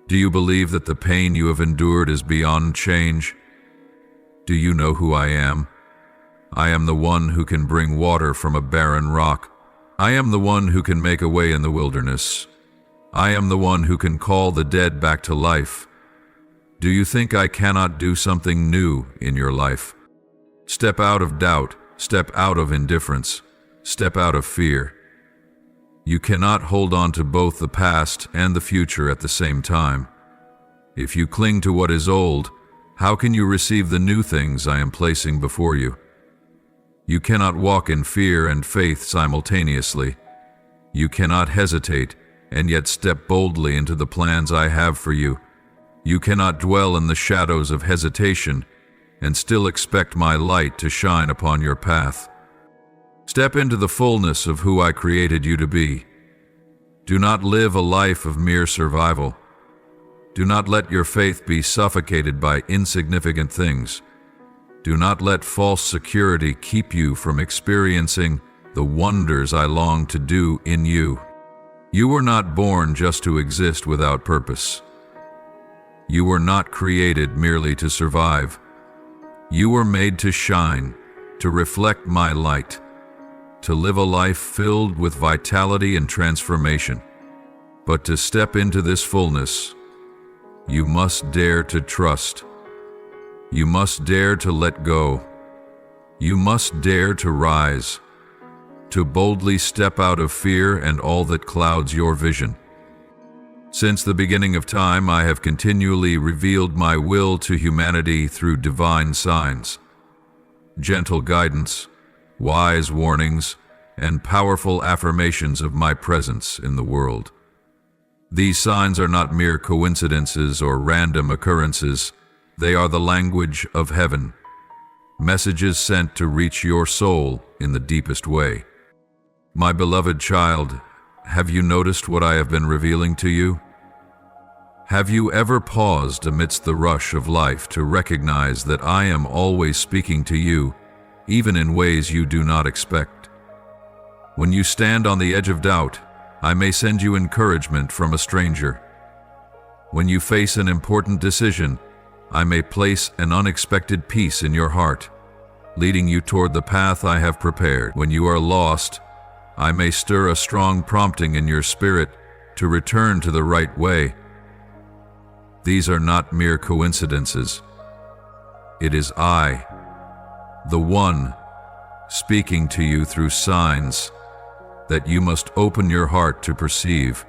Do you believe that the pain you have endured is beyond change? Do you know who I am? I am the one who can bring water from a barren rock. I am the one who can make a way in the wilderness. I am the one who can call the dead back to life. Do you think I cannot do something new in your life? Step out of doubt, step out of indifference, step out of fear. You cannot hold on to both the past and the future at the same time. If you cling to what is old, how can you receive the new things I am placing before you? You cannot walk in fear and faith simultaneously. You cannot hesitate and yet step boldly into the plans I have for you. You cannot dwell in the shadows of hesitation and still expect my light to shine upon your path. Step into the fullness of who I created you to be. Do not live a life of mere survival. Do not let your faith be suffocated by insignificant things. Do not let false security keep you from experiencing the wonders I long to do in you. You were not born just to exist without purpose. You were not created merely to survive. You were made to shine, to reflect my light, to live a life filled with vitality and transformation. But to step into this fullness, you must dare to trust. You must dare to let go. You must dare to rise, to boldly step out of fear and all that clouds your vision. Since the beginning of time, I have continually revealed my will to humanity through divine signs, gentle guidance, wise warnings, and powerful affirmations of my presence in the world. These signs are not mere coincidences or random occurrences. They are the language of heaven, messages sent to reach your soul in the deepest way. My beloved child, have you noticed what I have been revealing to you? Have you ever paused amidst the rush of life to recognize that I am always speaking to you, even in ways you do not expect? When you stand on the edge of doubt, I may send you encouragement from a stranger. When you face an important decision, I may place an unexpected peace in your heart, leading you toward the path I have prepared. When you are lost, I may stir a strong prompting in your spirit to return to the right way. These are not mere coincidences. It is I, the One, speaking to you through signs that you must open your heart to perceive.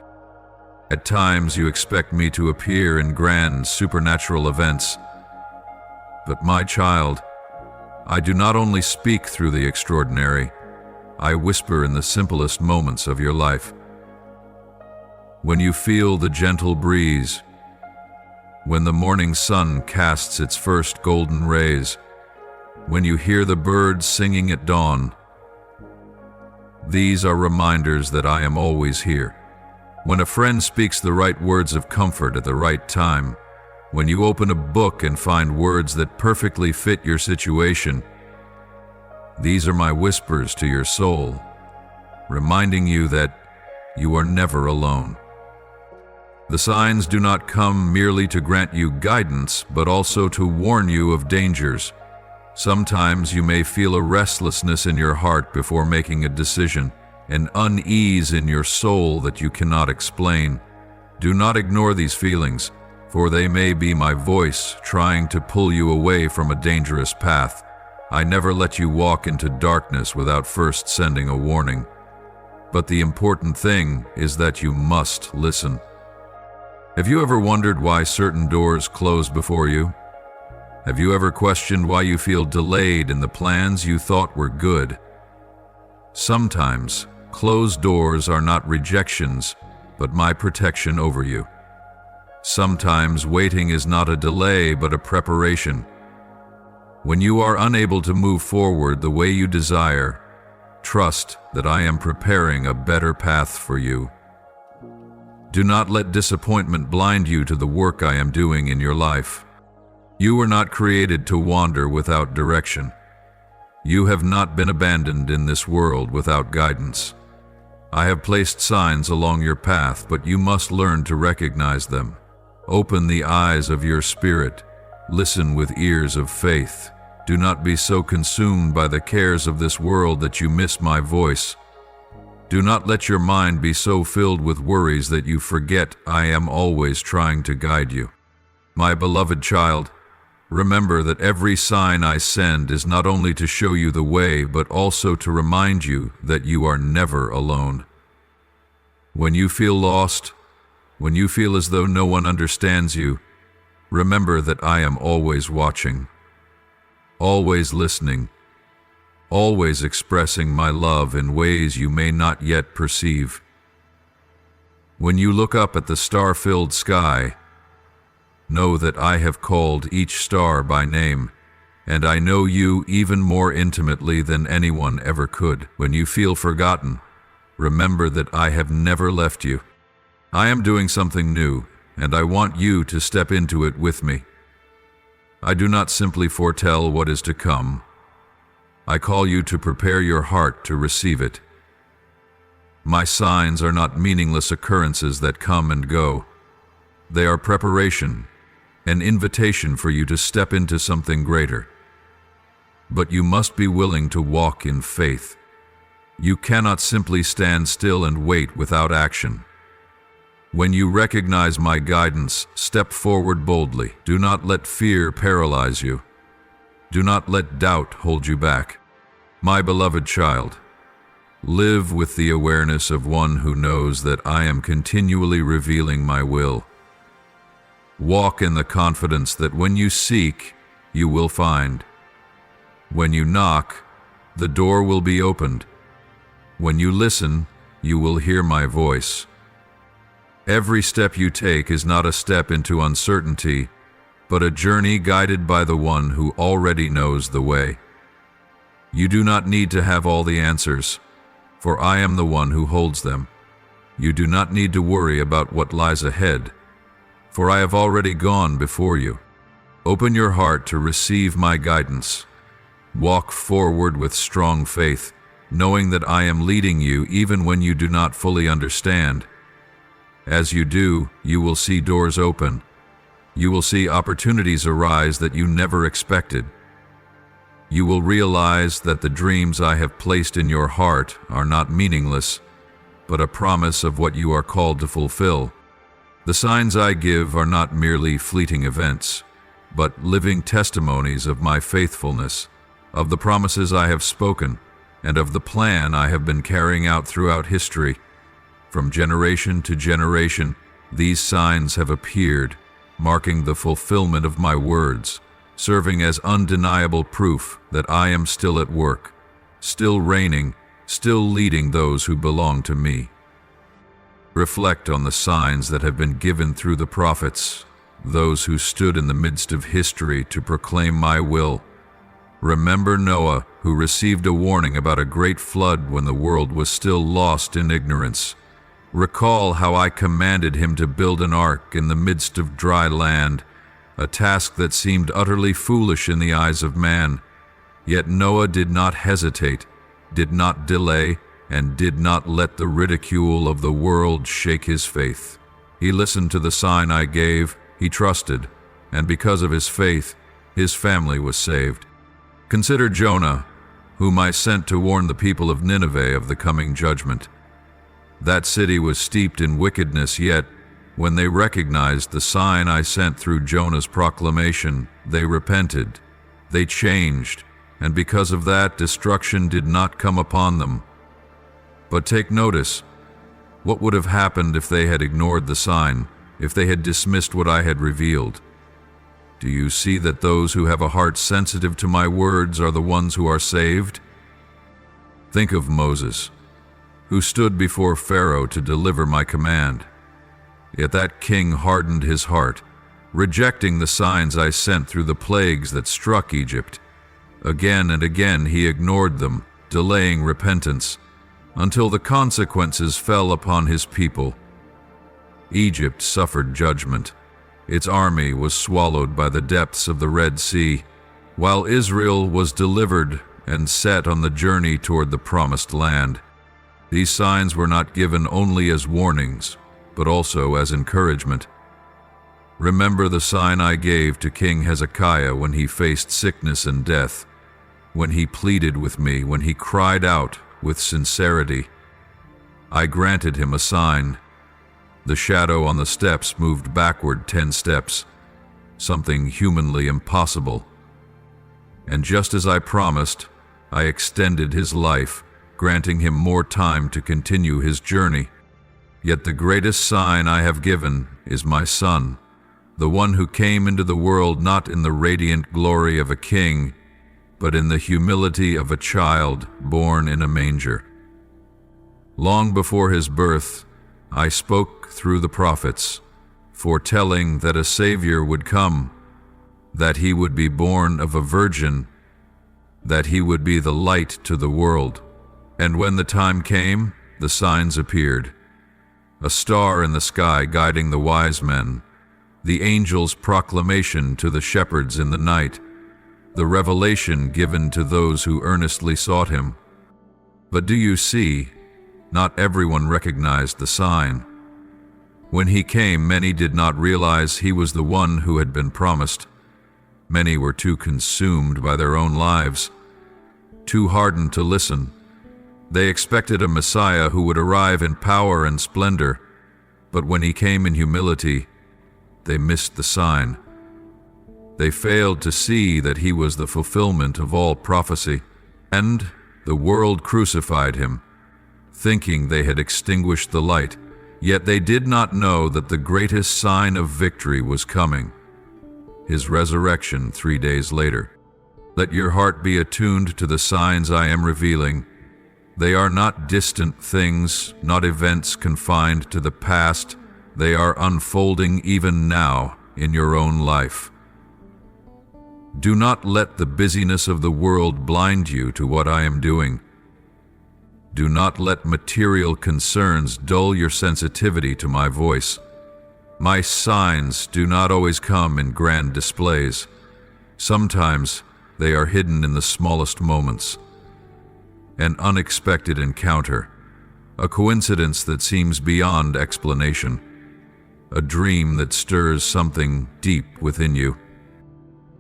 At times you expect me to appear in grand supernatural events. But my child, I do not only speak through the extraordinary, I whisper in the simplest moments of your life. When you feel the gentle breeze, when the morning sun casts its first golden rays, when you hear the birds singing at dawn, these are reminders that I am always here. When a friend speaks the right words of comfort at the right time, when you open a book and find words that perfectly fit your situation, these are my whispers to your soul, reminding you that you are never alone. The signs do not come merely to grant you guidance, but also to warn you of dangers. Sometimes you may feel a restlessness in your heart before making a decision, an unease in your soul that you cannot explain. Do not ignore these feelings, for they may be my voice trying to pull you away from a dangerous path. I never let you walk into darkness without first sending a warning. But the important thing is that you must listen. Have you ever wondered why certain doors close before you? Have you ever questioned why you feel delayed in the plans you thought were good? Sometimes, closed doors are not rejections, but my protection over you. Sometimes waiting is not a delay, but a preparation. When you are unable to move forward the way you desire, trust that I am preparing a better path for you. Do not let disappointment blind you to the work I am doing in your life. You were not created to wander without direction. You have not been abandoned in this world without guidance. I have placed signs along your path, but you must learn to recognize them. Open the eyes of your spirit. Listen with ears of faith. Do not be so consumed by the cares of this world that you miss my voice. Do not let your mind be so filled with worries that you forget I am always trying to guide you. My beloved child, remember that every sign I send is not only to show you the way, but also to remind you that you are never alone. When you feel lost, when you feel as though no one understands you, remember that I am always watching, always listening, always expressing my love in ways you may not yet perceive. When you look up at the star-filled sky, know that I have called each star by name, and I know you even more intimately than anyone ever could. When you feel forgotten, remember that I have never left you. I am doing something new, and I want you to step into it with me. I do not simply foretell what is to come. I call you to prepare your heart to receive it. My signs are not meaningless occurrences that come and go. They are preparation, an invitation for you to step into something greater. But you must be willing to walk in faith. You cannot simply stand still and wait without action. When you recognize my guidance, step forward boldly. Do not let fear paralyze you. Do not let doubt hold you back. My beloved child, live with the awareness of one who knows that I am continually revealing my will. Walk in the confidence that when you seek, you will find. When you knock, the door will be opened. When you listen, you will hear my voice. Every step you take is not a step into uncertainty, but a journey guided by the one who already knows the way. You do not need to have all the answers, for I am the one who holds them. You do not need to worry about what lies ahead, for I have already gone before you. Open your heart to receive my guidance. Walk forward with strong faith, knowing that I am leading you even when you do not fully understand. As you do, you will see doors open. You will see opportunities arise that you never expected. You will realize that the dreams I have placed in your heart are not meaningless, but a promise of what you are called to fulfill. The signs I give are not merely fleeting events, but living testimonies of my faithfulness, of the promises I have spoken, and of the plan I have been carrying out throughout history. From generation to generation, these signs have appeared, marking the fulfillment of my words, serving as undeniable proof that I am still at work, still reigning, still leading those who belong to me. Reflect on the signs that have been given through the prophets, those who stood in the midst of history to proclaim my will. Remember Noah, who received a warning about a great flood when the world was still lost in ignorance. Recall how I commanded him to build an ark in the midst of dry land, a task that seemed utterly foolish in the eyes of man. Yet Noah did not hesitate, did not delay, and did not let the ridicule of the world shake his faith. He listened to the sign I gave, he trusted, and because of his faith, his family was saved. Consider Jonah, whom I sent to warn the people of Nineveh of the coming judgment. That city was steeped in wickedness, yet when they recognized the sign I sent through Jonah's proclamation, they repented, they changed, and because of that, destruction did not come upon them. But take notice, what would have happened if they had ignored the sign, if they had dismissed what I had revealed? Do you see that those who have a heart sensitive to my words are the ones who are saved? Think of Moses, who stood before Pharaoh to deliver my command. Yet that king hardened his heart, rejecting the signs I sent through the plagues that struck Egypt. Again and again he ignored them, delaying repentance, until the consequences fell upon his people. Egypt suffered judgment. Its army was swallowed by the depths of the Red Sea, while Israel was delivered and set on the journey toward the promised land. These signs were not given only as warnings, but also as encouragement. Remember the sign I gave to King Hezekiah when he faced sickness and death, when he pleaded with me, when he cried out with sincerity. I granted him a sign. The shadow on the steps moved backward 10 steps, something humanly impossible. And just as I promised, I extended his life, granting him more time to continue his journey. Yet the greatest sign I have given is my son, the one who came into the world not in the radiant glory of a king, but in the humility of a child born in a manger. Long before his birth, I spoke through the prophets, foretelling that a Savior would come, that he would be born of a virgin, that he would be the light to the world. And when the time came, the signs appeared. A star in the sky guiding the wise men, the angel's proclamation to the shepherds in the night, the revelation given to those who earnestly sought him. But do you see, not everyone recognized the sign. When he came, many did not realize he was the one who had been promised. Many were too consumed by their own lives, too hardened to listen. They expected a Messiah who would arrive in power and splendor, but when he came in humility, they missed the sign. They failed to see that he was the fulfillment of all prophecy, and the world crucified him, thinking they had extinguished the light, yet they did not know that the greatest sign of victory was coming, his resurrection 3 days later. Let your heart be attuned to the signs I am revealing. They are not distant things, not events confined to the past. They are unfolding even now in your own life. Do not let the busyness of the world blind you to what I am doing. Do not let material concerns dull your sensitivity to my voice. My signs do not always come in grand displays. Sometimes they are hidden in the smallest moments. An unexpected encounter, a coincidence that seems beyond explanation, a dream that stirs something deep within you.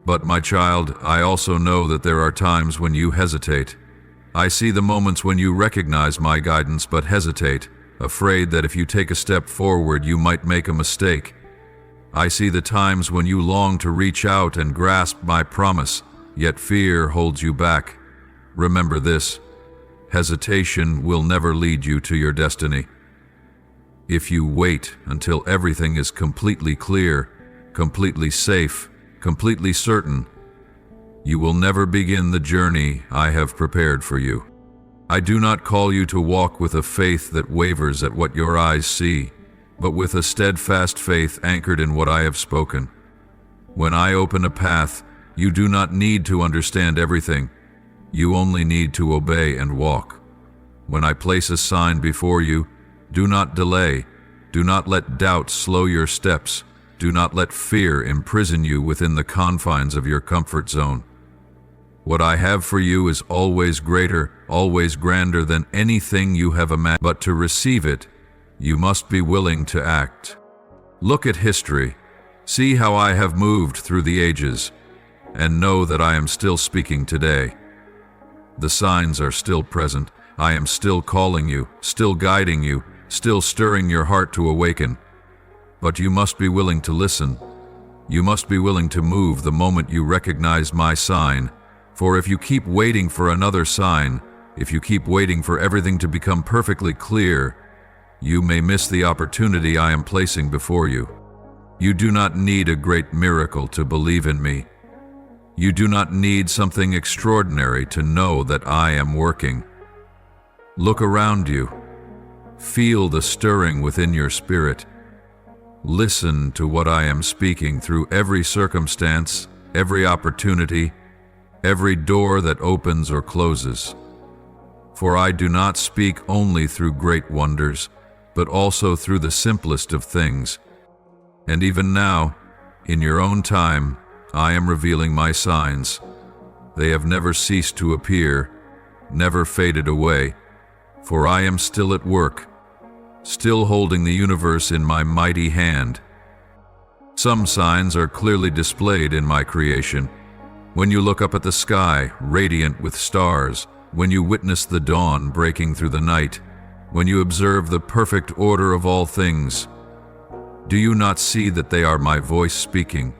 But my child, I also know that there are times when you hesitate. I see the moments when you recognize my guidance but hesitate, afraid that if you take a step forward you might make a mistake. I see the times when you long to reach out and grasp my promise, yet fear holds you back. Remember this: hesitation will never lead you to your destiny. If you wait until everything is completely clear, completely safe, completely certain, you will never begin the journey I have prepared for you. I do not call you to walk with a faith that wavers at what your eyes see, but with a steadfast faith anchored in what I have spoken. When I open a path, you do not need to understand everything. You only need to obey and walk. When I place a sign before you, do not delay. Do not let doubt slow your steps. Do not let fear imprison you within the confines of your comfort zone. What I have for you is always greater, always grander than anything you have imagined. But to receive it, you must be willing to act. Look at history. See how I have moved through the ages, and know that I am still speaking today. The signs are still present. I am still calling you, still guiding you, still stirring your heart to awaken. But you must be willing to listen. You must be willing to move the moment you recognize my sign. For if you keep waiting for another sign, if you keep waiting for everything to become perfectly clear, you may miss the opportunity I am placing before you. You do not need a great miracle to believe in me. You do not need something extraordinary to know that I am working. Look around you. Feel the stirring within your spirit. Listen to what I am speaking through every circumstance, every opportunity, every door that opens or closes. For I do not speak only through great wonders, but also through the simplest of things. And even now, in your own time, I am revealing my signs. They have never ceased to appear, never faded away, for I am still at work, still holding the universe in my mighty hand. Some signs are clearly displayed in my creation. When you look up at the sky, radiant with stars, when you witness the dawn breaking through the night, when you observe the perfect order of all things, do you not see that they are my voice speaking?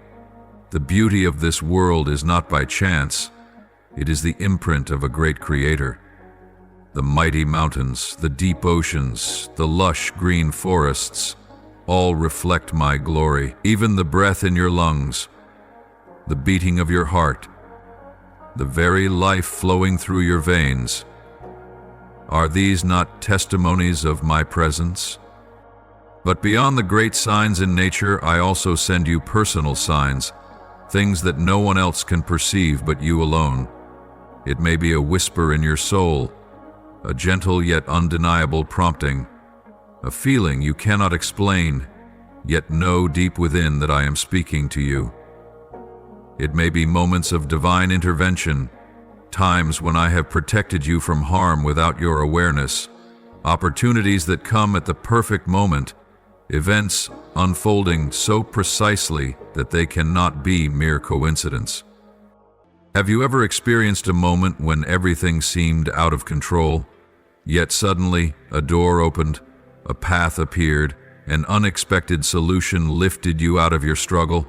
The beauty of this world is not by chance. It is the imprint of a great creator. The mighty mountains, the deep oceans, the lush green forests, all reflect my glory. Even the breath in your lungs, the beating of your heart, the very life flowing through your veins. Are these not testimonies of my presence? But beyond the great signs in nature, I also send you personal signs, things that no one else can perceive but you alone. It may be a whisper in your soul, a gentle yet undeniable prompting, a feeling you cannot explain, yet know deep within that I am speaking to you. It may be moments of divine intervention, times when I have protected you from harm without your awareness, opportunities that come at the perfect moment, events unfolding so precisely that they cannot be mere coincidence. Have you ever experienced a moment when everything seemed out of control, yet suddenly a door opened, a path appeared, an unexpected solution lifted you out of your struggle?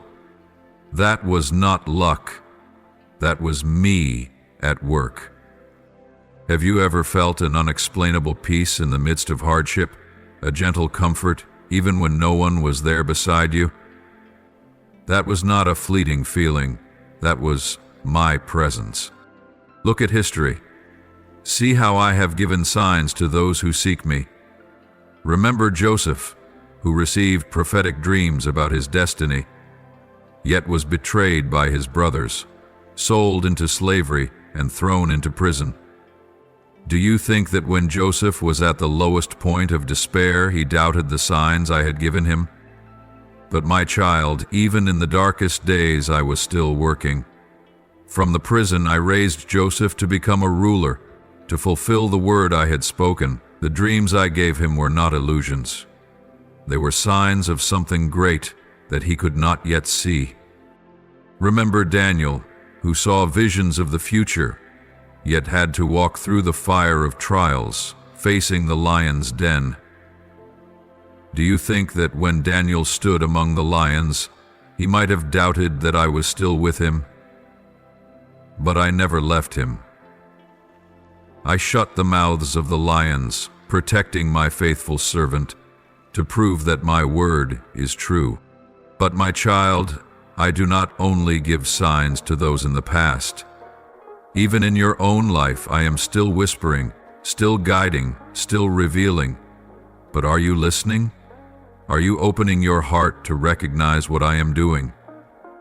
That was not luck. That was me at work. Have you ever felt an unexplainable peace in the midst of hardship, a gentle comfort even when no one was there beside you? That was not a fleeting feeling. That was my presence. Look at history. See how I have given signs to those who seek me. Remember Joseph, who received prophetic dreams about his destiny, yet was betrayed by his brothers, sold into slavery, and thrown into prison. Do you think that when Joseph was at the lowest point of despair, he doubted the signs I had given him? But my child, even in the darkest days I was still working. From the prison I raised Joseph to become a ruler, to fulfill the word I had spoken. The dreams I gave him were not illusions. They were signs of something great that he could not yet see. Remember Daniel, who saw visions of the future, yet had to walk through the fire of trials, facing the lion's den. Do you think that when Daniel stood among the lions, he might have doubted that I was still with him? But I never left him. I shut the mouths of the lions, protecting my faithful servant, to prove that my word is true. But my child, I do not only give signs to those in the past. Even in your own life I am still whispering, still guiding, still revealing. But are you listening? Are you opening your heart to recognize what I am doing?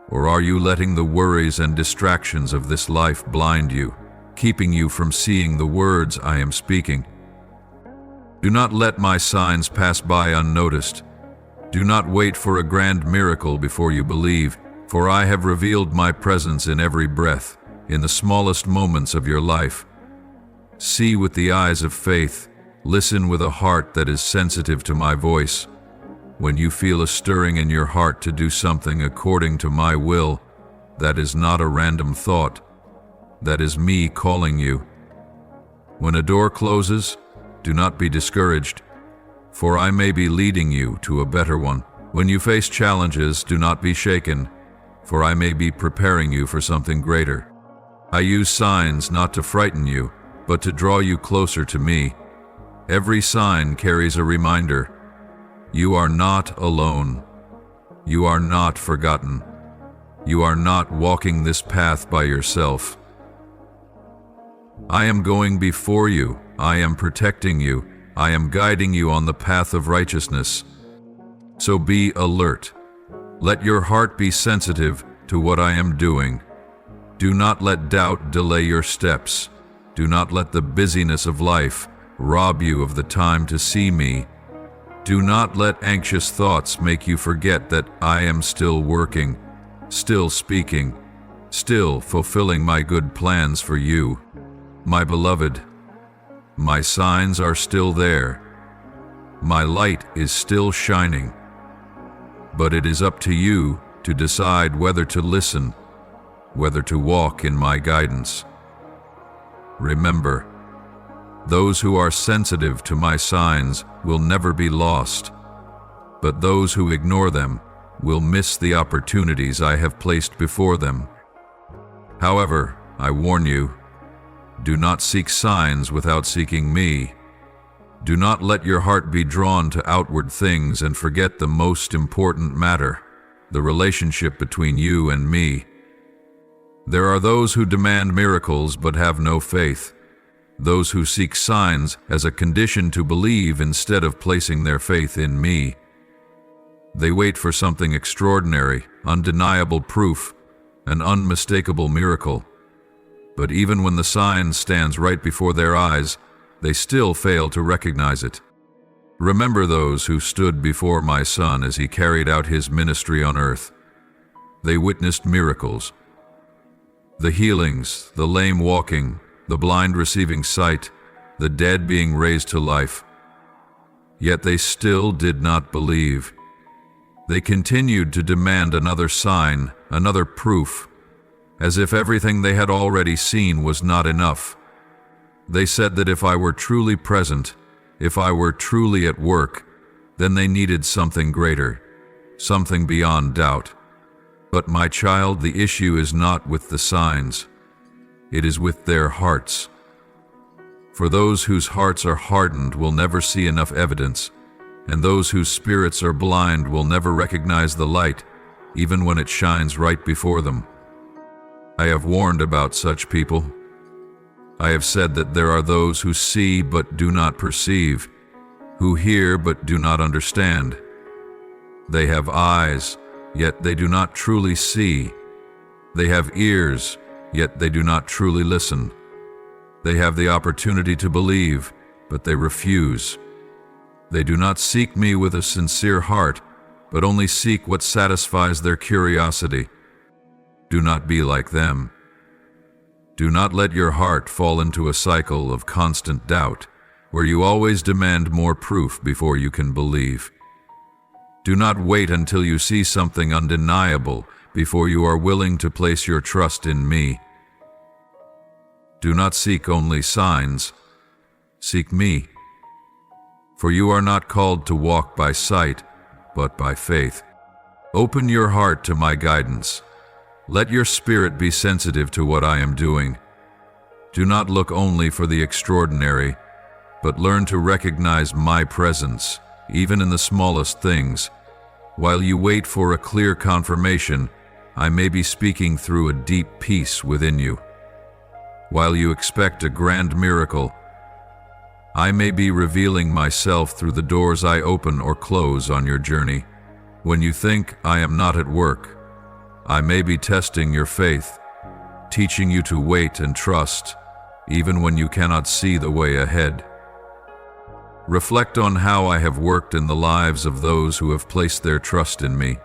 Or are you letting the worries and distractions of this life blind you, keeping you from seeing the words I am speaking? Do not let my signs pass by unnoticed. Do not wait for a grand miracle before you believe, for I have revealed my presence in every breath, in the smallest moments of your life. See with the eyes of faith, listen with a heart that is sensitive to my voice. When you feel a stirring in your heart to do something according to my will, that is not a random thought. That is me calling you. When a door closes, do not be discouraged, for I may be leading you to a better one. When you face challenges, do not be shaken, for I may be preparing you for something greater. I use signs not to frighten you, but to draw you closer to me. Every sign carries a reminder. You are not alone. You are not forgotten. You are not walking this path by yourself. I am going before you. I am protecting you. I am guiding you on the path of righteousness. So be alert. Let your heart be sensitive to what I am doing. Do not let doubt delay your steps. Do not let the busyness of life rob you of the time to see me. Do not let anxious thoughts make you forget that I am still working, still speaking, still fulfilling my good plans for you. My beloved, my signs are still there. My light is still shining. But it is up to you to decide whether to listen, whether to walk in my guidance. Remember, those who are sensitive to my signs will never be lost, but those who ignore them will miss the opportunities I have placed before them. However, I warn you, do not seek signs without seeking me. Do not let your heart be drawn to outward things and forget the most important matter, the relationship between you and me. There are those who demand miracles but have no faith. Those who seek signs as a condition to believe instead of placing their faith in me. They wait for something extraordinary, undeniable proof, an unmistakable miracle. But even when the sign stands right before their eyes, they still fail to recognize it. Remember those who stood before my Son as he carried out his ministry on earth. They witnessed miracles. The healings, the lame walking, the blind receiving sight, the dead being raised to life. Yet they still did not believe. They continued to demand another sign, another proof, as if everything they had already seen was not enough. They said that if I were truly present, if I were truly at work, then they needed something greater, something beyond doubt. But my child, the issue is not with the signs. It is with their hearts. For those whose hearts are hardened will never see enough evidence, and those whose spirits are blind will never recognize the light, even when it shines right before them. I have warned about such people. I have said that there are those who see but do not perceive, who hear but do not understand. They have eyes, yet they do not truly see. They have ears, yet they do not truly listen. They have the opportunity to believe, but they refuse. They do not seek me with a sincere heart, but only seek what satisfies their curiosity. Do not be like them. Do not let your heart fall into a cycle of constant doubt, where you always demand more proof before you can believe. Do not wait until you see something undeniable before you are willing to place your trust in me. Do not seek only signs. Seek me. For you are not called to walk by sight, but by faith. Open your heart to my guidance. Let your spirit be sensitive to what I am doing. Do not look only for the extraordinary, but learn to recognize my presence, even in the smallest things. While you wait for a clear confirmation, I may be speaking through a deep peace within you. While you expect a grand miracle, I may be revealing myself through the doors I open or close on your journey. When you think I am not at work, I may be testing your faith, teaching you to wait and trust, even when you cannot see the way ahead. Reflect on how I have worked in the lives of those who have placed their trust in me.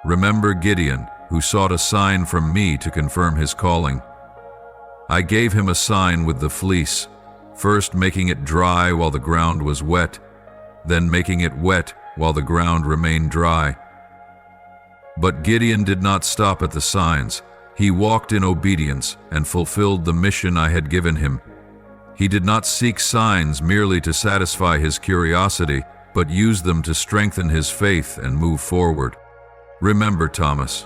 Remember Gideon, who sought a sign from me to confirm his calling. I gave him a sign with the fleece, first making it dry while the ground was wet, then making it wet while the ground remained dry. But Gideon did not stop at the signs. He walked in obedience and fulfilled the mission I had given him. He did not seek signs merely to satisfy his curiosity, but used them to strengthen his faith and move forward. Remember Thomas,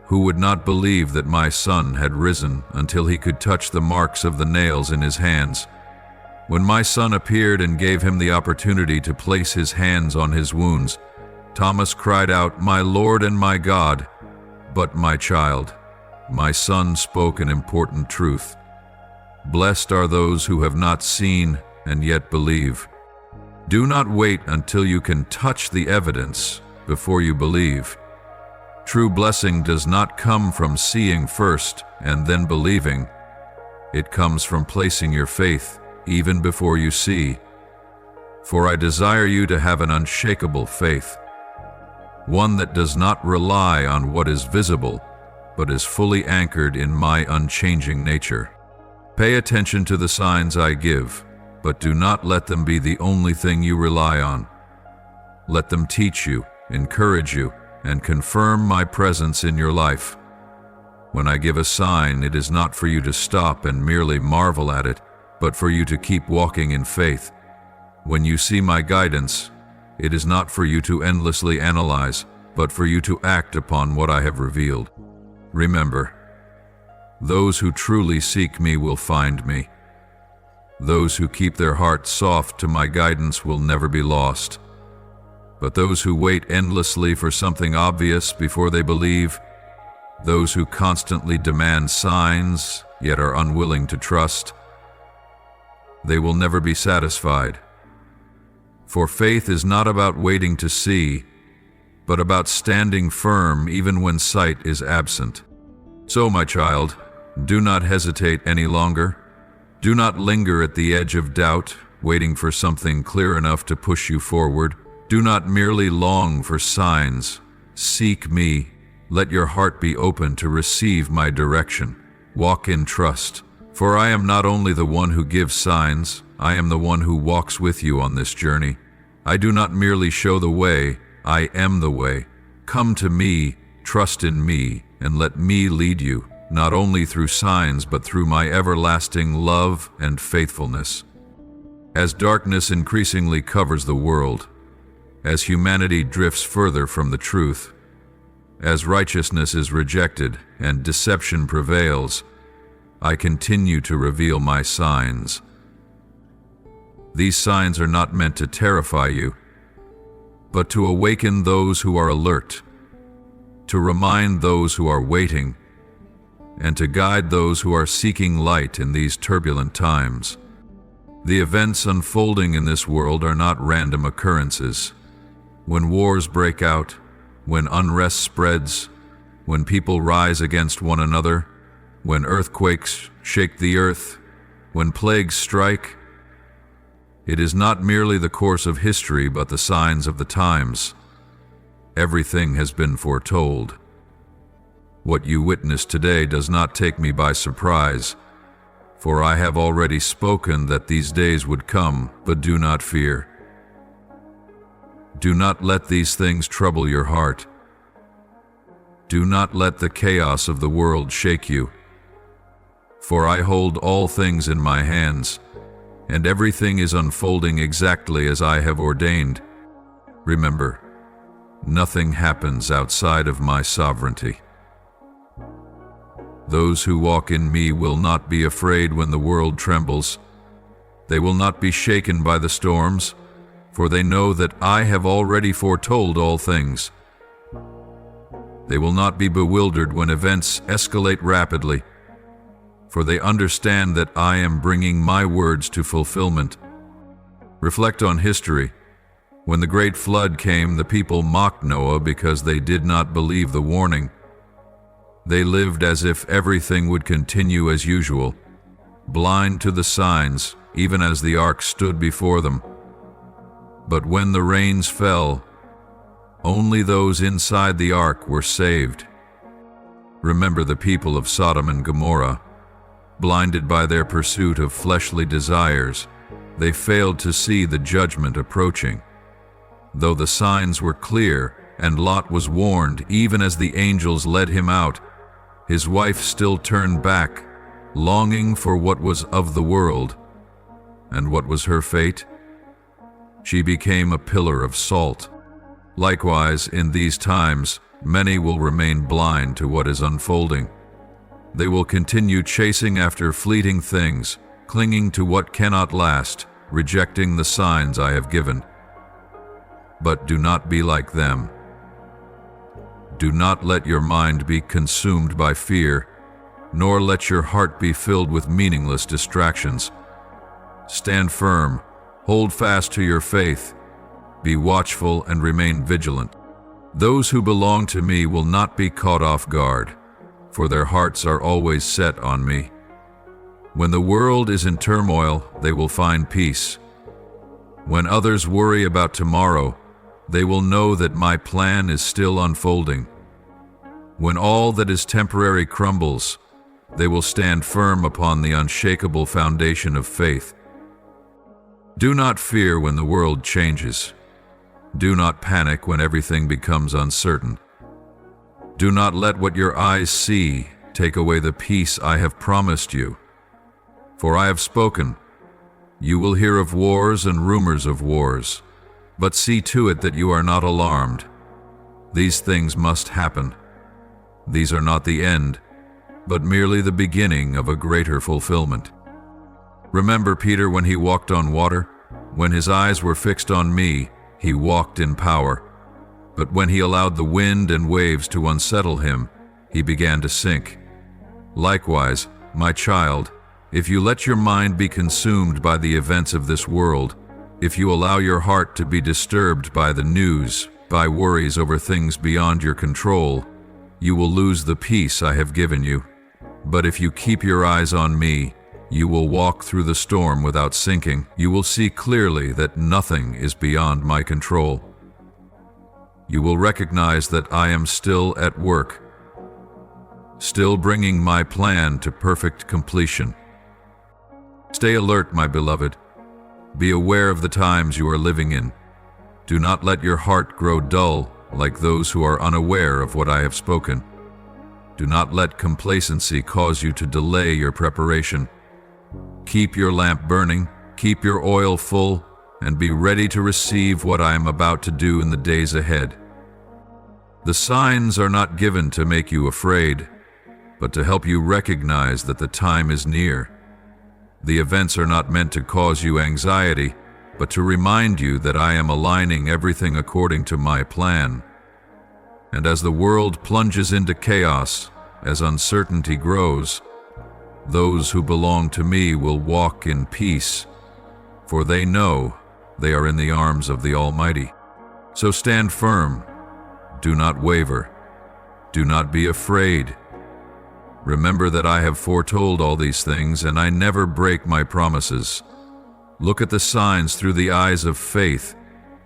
who would not believe that my son had risen until he could touch the marks of the nails in his hands. When my son appeared and gave him the opportunity to place his hands on his wounds, Thomas cried out, "My Lord and my God." But my child, my son spoke an important truth. Blessed are those who have not seen and yet believe. Do not wait until you can touch the evidence before you believe. True blessing does not come from seeing first and then believing. It comes from placing your faith even before you see. For I desire you to have an unshakable faith, one that does not rely on what is visible, but is fully anchored in my unchanging nature. Pay attention to the signs I give, but do not let them be the only thing you rely on. Let them teach you, encourage you, and confirm my presence in your life. When I give a sign, it is not for you to stop and merely marvel at it, but for you to keep walking in faith. When you see my guidance, it is not for you to endlessly analyze, but for you to act upon what I have revealed. Remember, those who truly seek me will find me. Those who keep their hearts soft to my guidance will never be lost. But those who wait endlessly for something obvious before they believe, those who constantly demand signs yet are unwilling to trust, they will never be satisfied. For faith is not about waiting to see, but about standing firm even when sight is absent. So, my child, do not hesitate any longer. Do not linger at the edge of doubt, waiting for something clear enough to push you forward. Do not merely long for signs. Seek me. Let your heart be open to receive my direction. Walk in trust. For I am not only the one who gives signs, I am the one who walks with you on this journey. I do not merely show the way, I am the way. Come to me, trust in me, and let me lead you, not only through signs but through my everlasting love and faithfulness. As darkness increasingly covers the world, as humanity drifts further from the truth, as righteousness is rejected and deception prevails, I continue to reveal my signs. These signs are not meant to terrify you, but to awaken those who are alert, to remind those who are waiting, and to guide those who are seeking light in these turbulent times. The events unfolding in this world are not random occurrences. When wars break out, when unrest spreads, when people rise against one another, when earthquakes shake the earth, when plagues strike, it is not merely the course of history but the signs of the times. Everything has been foretold. What you witness today does not take me by surprise, for I have already spoken that these days would come, but do not fear. Do not let these things trouble your heart. Do not let the chaos of the world shake you. For I hold all things in my hands, and everything is unfolding exactly as I have ordained. Remember, nothing happens outside of my sovereignty. Those who walk in me will not be afraid when the world trembles. They will not be shaken by the storms, for they know that I have already foretold all things. They will not be bewildered when events escalate rapidly, for they understand that I am bringing my words to fulfillment. Reflect on history. When the great flood came, the people mocked Noah because they did not believe the warning. They lived as if everything would continue as usual, blind to the signs, even as the ark stood before them. But when the rains fell, only those inside the ark were saved. Remember the people of Sodom and Gomorrah. Blinded by their pursuit of fleshly desires, they failed to see the judgment approaching. Though the signs were clear and Lot was warned, even as the angels led him out, his wife still turned back, longing for what was of the world. And what was her fate? She became a pillar of salt. Likewise, in these times, many will remain blind to what is unfolding. They will continue chasing after fleeting things, clinging to what cannot last, rejecting the signs I have given. But do not be like them. Do not let your mind be consumed by fear, nor let your heart be filled with meaningless distractions. Stand firm, hold fast to your faith, be watchful and remain vigilant. Those who belong to me will not be caught off guard, for their hearts are always set on me. When the world is in turmoil, they will find peace. When others worry about tomorrow, they will know that my plan is still unfolding. When all that is temporary crumbles, they will stand firm upon the unshakable foundation of faith. Do not fear when the world changes. Do not panic when everything becomes uncertain. Do not let what your eyes see take away the peace I have promised you. For I have spoken. You will hear of wars and rumors of wars, but see to it that you are not alarmed. These things must happen. These are not the end, but merely the beginning of a greater fulfillment. Remember Peter when he walked on water? When his eyes were fixed on me, he walked in power. But when he allowed the wind and waves to unsettle him, he began to sink. Likewise, my child, if you let your mind be consumed by the events of this world, if you allow your heart to be disturbed by the news, by worries over things beyond your control, you will lose the peace I have given you. But if you keep your eyes on me, you will walk through the storm without sinking. You will see clearly that nothing is beyond my control. You will recognize that I am still at work, still bringing my plan to perfect completion. Stay alert, my beloved. Be aware of the times you are living in. Do not let your heart grow dull like those who are unaware of what I have spoken. Do not let complacency cause you to delay your preparation. Keep your lamp burning, keep your oil full, and be ready to receive what I am about to do in the days ahead. The signs are not given to make you afraid, but to help you recognize that the time is near. The events are not meant to cause you anxiety, but to remind you that I am aligning everything according to my plan. And as the world plunges into chaos, as uncertainty grows, those who belong to me will walk in peace, for they know they are in the arms of the Almighty. So stand firm, do not waver, do not be afraid. Remember that I have foretold all these things, and I never break my promises. Look at the signs through the eyes of faith,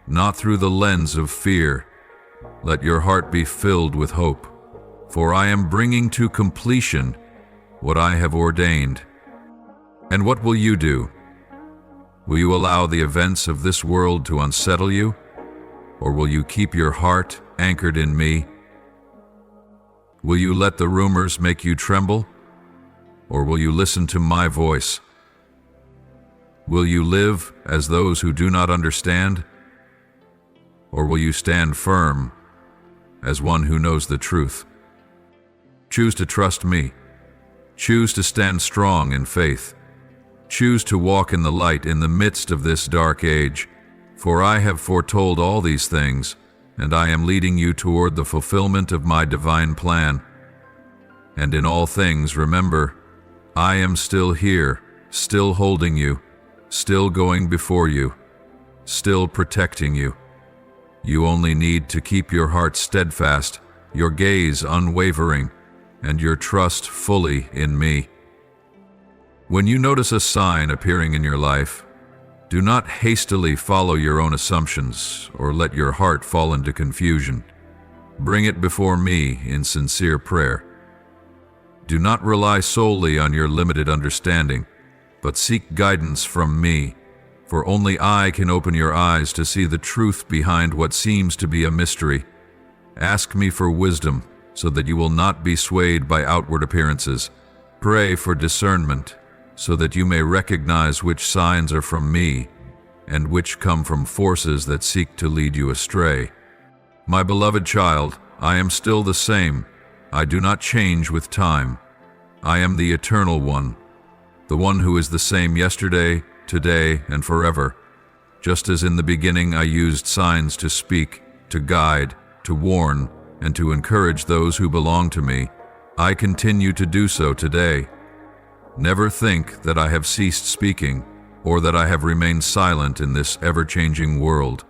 not through the lens of fear. let your heart be filled with hope, for I am bringing to completion what I have ordained. And what will you do? Will you allow the events of this world to unsettle you, or will you keep your heart anchored in me? Will you let the rumors make you tremble, or will you listen to my voice? Will you live as those who do not understand, or will you stand firm as one who knows the truth? Choose to trust me. Choose to stand strong in faith. Choose to walk in the light in the midst of this dark age, for I have foretold all these things, and I am leading you toward the fulfillment of my divine plan. And in all things, remember, I am still here, still holding you, still going before you, still protecting you. You only need to keep your heart steadfast, your gaze unwavering, and your trust fully in me. When you notice a sign appearing in your life, do not hastily follow your own assumptions or let your heart fall into confusion. Bring it before me in sincere prayer. Do not rely solely on your limited understanding, but seek guidance from me, for only I can open your eyes to see the truth behind what seems to be a mystery. Ask me for wisdom, so that you will not be swayed by outward appearances. Pray for discernment, so that you may recognize which signs are from me and which come from forces that seek to lead you astray. My beloved child, I am still the same. I do not change with time. I am the Eternal One, the one who is the same yesterday, today, and forever. Just as in the beginning I used signs to speak, to guide, to warn, and to encourage those who belong to me, I continue to do so today. Never think that I have ceased speaking, or that I have remained silent in this ever-changing world.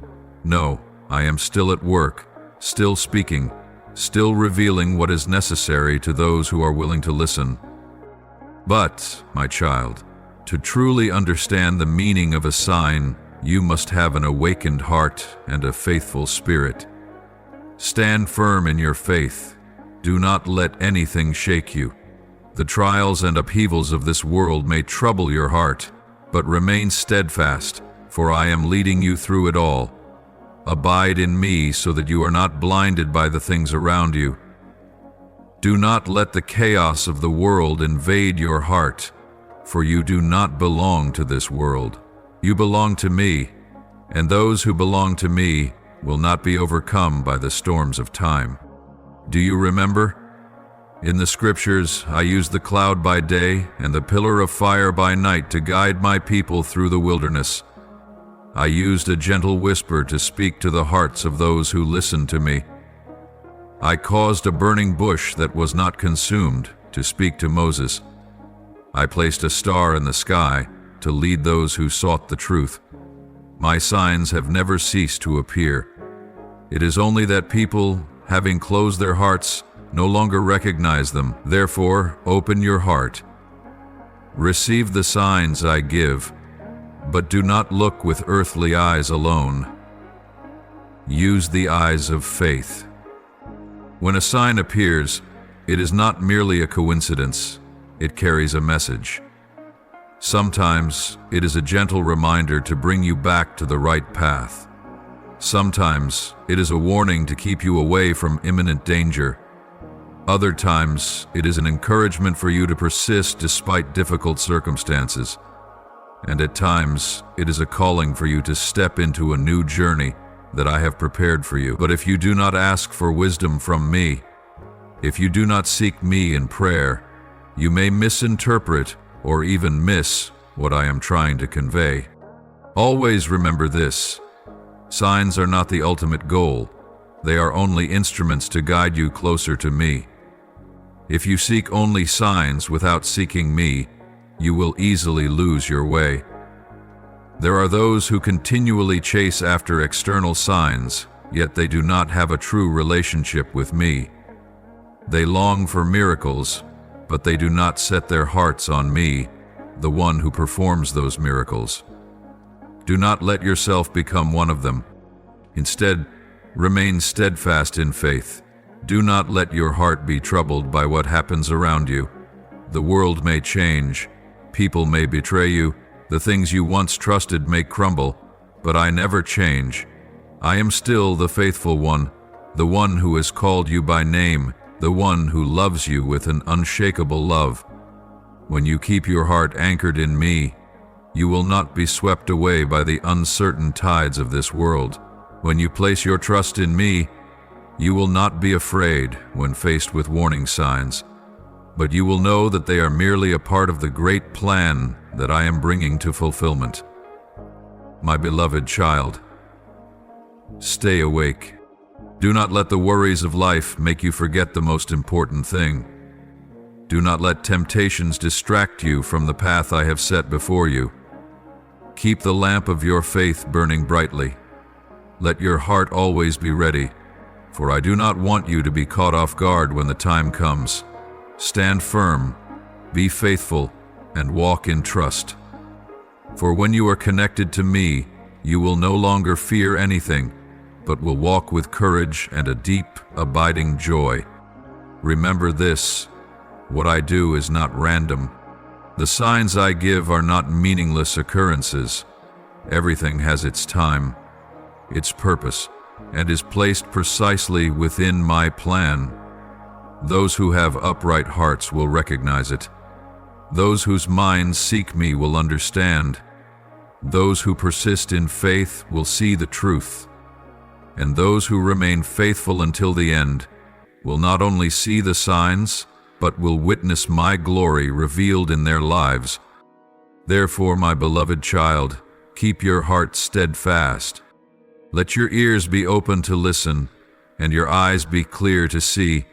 No, I am still at work, still speaking, still revealing what is necessary to those who are willing to listen. But, my child, to truly understand the meaning of a sign, you must have an awakened heart and a faithful spirit. Stand firm in your faith. Do not let anything shake you. The trials and upheavals of this world may trouble your heart, but remain steadfast, for I am leading you through it all. Abide in me so that you are not blinded by the things around you. Do not let the chaos of the world invade your heart, for you do not belong to this world. You belong to me, and those who belong to me will not be overcome by the storms of time. Do you remember? In the scriptures, I used the cloud by day and the pillar of fire by night to guide my people through the wilderness. I used a gentle whisper to speak to the hearts of those who listened to me. I caused a burning bush that was not consumed to speak to Moses. I placed a star in the sky to lead those who sought the truth. My signs have never ceased to appear. It is only that people, having closed their hearts, no longer recognize them. Therefore, open your heart. Receive the signs I give, but do not look with earthly eyes alone. Use the eyes of faith. When a sign appears, it is not merely a coincidence. It carries a message. Sometimes it is a gentle reminder to bring you back to the right path. Sometimes it is a warning to keep you away from imminent danger. Other times, it is an encouragement for you to persist despite difficult circumstances. And at times, it is a calling for you to step into a new journey that I have prepared for you. But if you do not ask for wisdom from me, if you do not seek me in prayer, you may misinterpret or even miss what I am trying to convey. Always remember this: signs are not the ultimate goal. They are only instruments to guide you closer to me. If you seek only signs without seeking me, you will easily lose your way. There are those who continually chase after external signs, yet they do not have a true relationship with me. They long for miracles, but they do not set their hearts on me, the one who performs those miracles. Do not let yourself become one of them. Instead, Remain steadfast in faith. Do not let your heart be troubled by what happens around you. The world may change, people may betray you, the things you once trusted may crumble, but I never change. I am still the faithful one, the one who has called you by name, the one who loves you with an unshakable love. When you keep your heart anchored in me, you will not be swept away by the uncertain tides of this world. When you place your trust in me, you will not be afraid when faced with warning signs, but you will know that they are merely a part of the great plan that I am bringing to fulfillment. My beloved child, stay awake. Do not let the worries of life make you forget the most important thing. Do not let temptations distract you from the path I have set before you. Keep the lamp of your faith burning brightly. Let your heart always be ready, for I do not want you to be caught off guard when the time comes. Stand firm, be faithful, and walk in trust. For when you are connected to me, you will no longer fear anything, but will walk with courage and a deep, abiding joy. Remember this, what I do is not random. The signs I give are not meaningless occurrences. Everything has its time, its purpose, and is placed precisely within my plan. Those who have upright hearts will recognize it. Those whose minds seek me will understand. Those who persist in faith will see the truth. And those who remain faithful until the end will not only see the signs, but will witness my glory revealed in their lives. Therefore, my beloved child, keep your heart steadfast. Let your ears be open to listen, and your eyes be clear to see.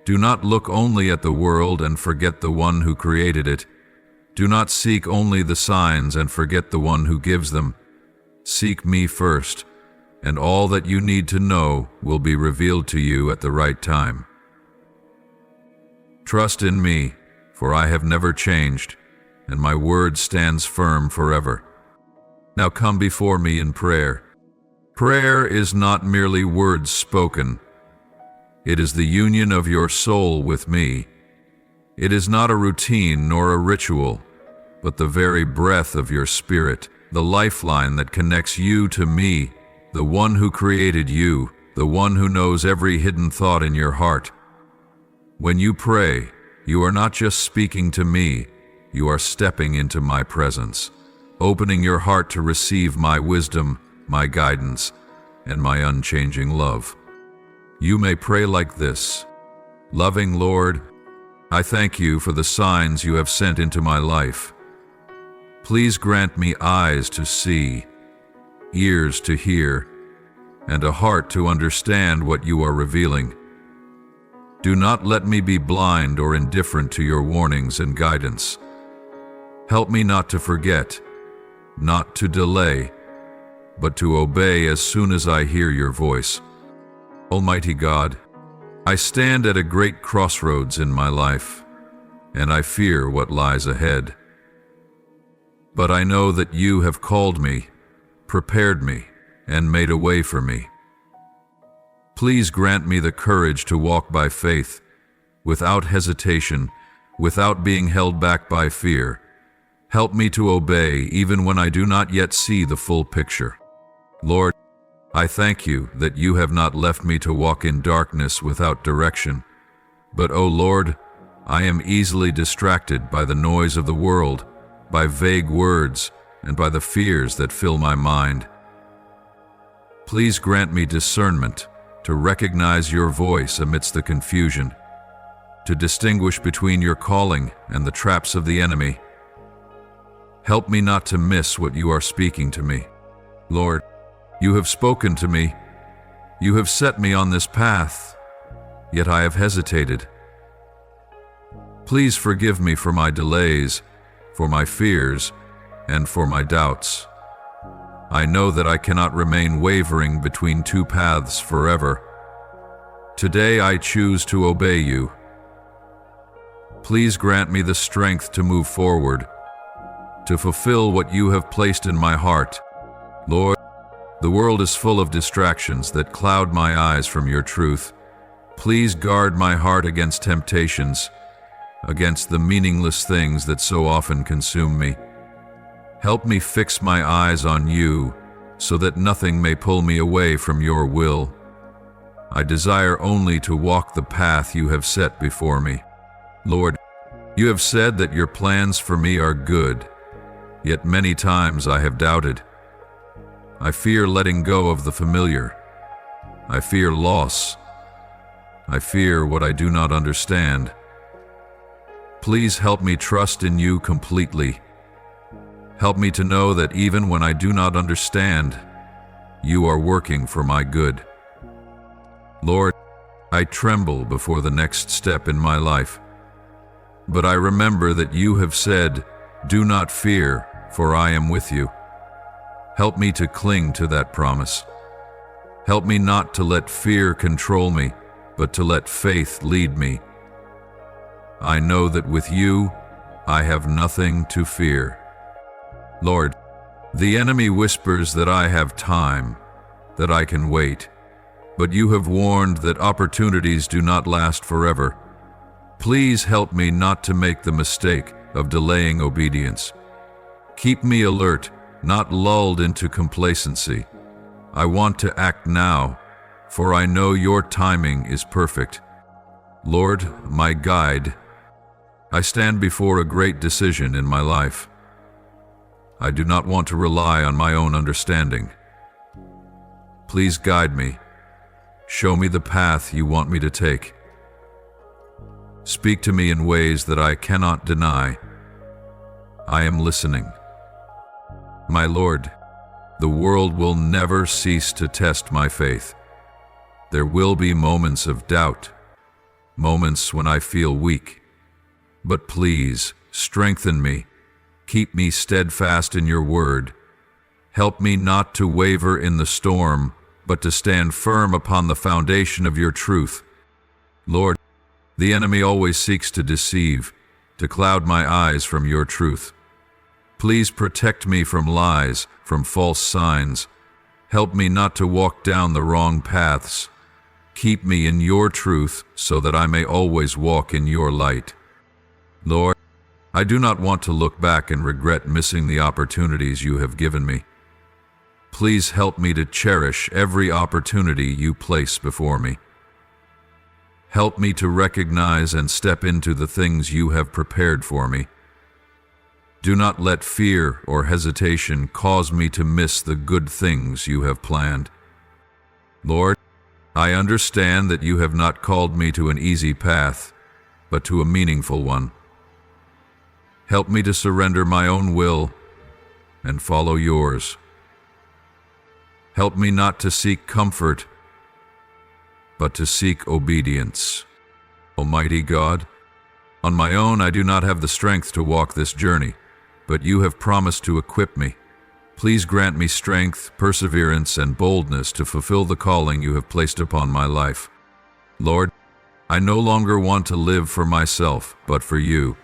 Do not look only at the world and forget the one who created it. Do not seek only the signs and forget the one who gives them. Seek me first, and all that you need to know will be revealed to you at the right time. Trust in me, for I have never changed, and my word stands firm forever. Now come before me in prayer. Prayer is not merely words spoken. It is the union of your soul with me. It is not a routine nor a ritual, but the very breath of your spirit, the lifeline that connects you to me, the one who created you, the one who knows every hidden thought in your heart. When you pray, you are not just speaking to me, you are stepping into my presence, opening your heart to receive my wisdom, my guidance, and my unchanging love. You may pray like this: Loving Lord, I thank you for the signs you have sent into my life. Please grant me eyes to see, ears to hear, and a heart to understand what you are revealing. Do not let me be blind or indifferent to your warnings and guidance. Help me not to forget, not to delay, but to obey as soon as I hear your voice. Almighty God, I stand at a great crossroads in my life, and I fear what lies ahead. But I know that you have called me, prepared me, and made a way for me. Please grant me the courage to walk by faith, without hesitation, without being held back by fear. Help me to obey even when I do not yet see the full picture. Lord, I thank you that you have not left me to walk in darkness without direction. But, O Lord, I am easily distracted by the noise of the world, by vague words, and by the fears that fill my mind. Please grant me discernment to recognize your voice amidst the confusion, to distinguish between your calling and the traps of the enemy. Help me not to miss what you are speaking to me. Lord, you have spoken to me. You have set me on this path, yet I have hesitated. Please forgive me for my delays, for my fears, and for my doubts. I know that I cannot remain wavering between two paths forever. Today I choose to obey you. Please grant me the strength to move forward, to fulfill what you have placed in my heart. Lord, The world is full of distractions that cloud my eyes from your truth. Please guard my heart against temptations, against the meaningless things that so often consume me. Help me fix my eyes on you, so that nothing may pull me away from your will. I desire only to walk the path you have set before me. Lord, you have said that your plans for me are good, yet many times I have doubted. I fear letting go of the familiar. I fear loss. I fear what I do not understand. Please help me trust in you completely. Help me to know that even when I do not understand, you are working for my good. Lord, I tremble before the next step in my life. But I remember that you have said, "Do not fear, for I am with you." Help me to cling to that promise. Help me not to let fear control me, but to let faith lead me. I know that with you, I have nothing to fear. Lord, the enemy whispers that I have time, that I can wait, but you have warned that opportunities do not last forever. Please help me not to make the mistake of delaying obedience. Keep me alert, not lulled into complacency. I want to act now, for I know your timing is perfect. Lord, my guide, I stand before a great decision in my life. I do not want to rely on my own understanding. Please guide me. Show me the path you want me to take. Speak to me in ways that I cannot deny. I am listening. My Lord, the world will never cease to test my faith. There will be moments of doubt, moments when I feel weak. But please, strengthen me. Keep me steadfast in your word. Help me not to waver in the storm, but to stand firm upon the foundation of your truth. Lord, the enemy always seeks to deceive, to cloud my eyes from your truth. Please protect me from lies, from false signs. Help me not to walk down the wrong paths. Keep me in your truth so that I may always walk in your light. Lord, I do not want to look back and regret missing the opportunities you have given me. Please help me to cherish every opportunity you place before me. Help me to recognize and step into the things you have prepared for me. Do not let fear or hesitation cause me to miss the good things you have planned. Lord, I understand that you have not called me to an easy path, but to a meaningful one. Help me to surrender my own will and follow yours. Help me not to seek comfort, but to seek obedience. Almighty God, on my own I do not have the strength to walk this journey, but you have promised to equip me. Please grant me strength, perseverance, and boldness to fulfill the calling you have placed upon my life. Lord, I no longer want to live for myself, but for you.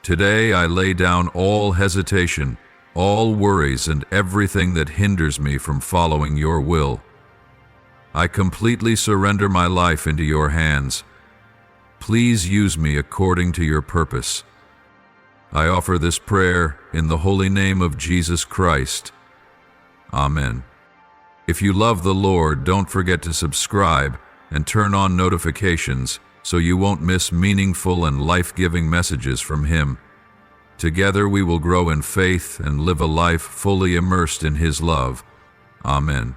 Today I lay down all hesitation, all worries, and everything that hinders me from following your will. I completely surrender my life into your hands. Please use me according to your purpose. I offer this prayer in the holy name of Jesus Christ. Amen. If you love the Lord, don't forget to subscribe and turn on notifications so you won't miss meaningful and life-giving messages from Him. Together we will grow in faith and live a life fully immersed in His love. Amen.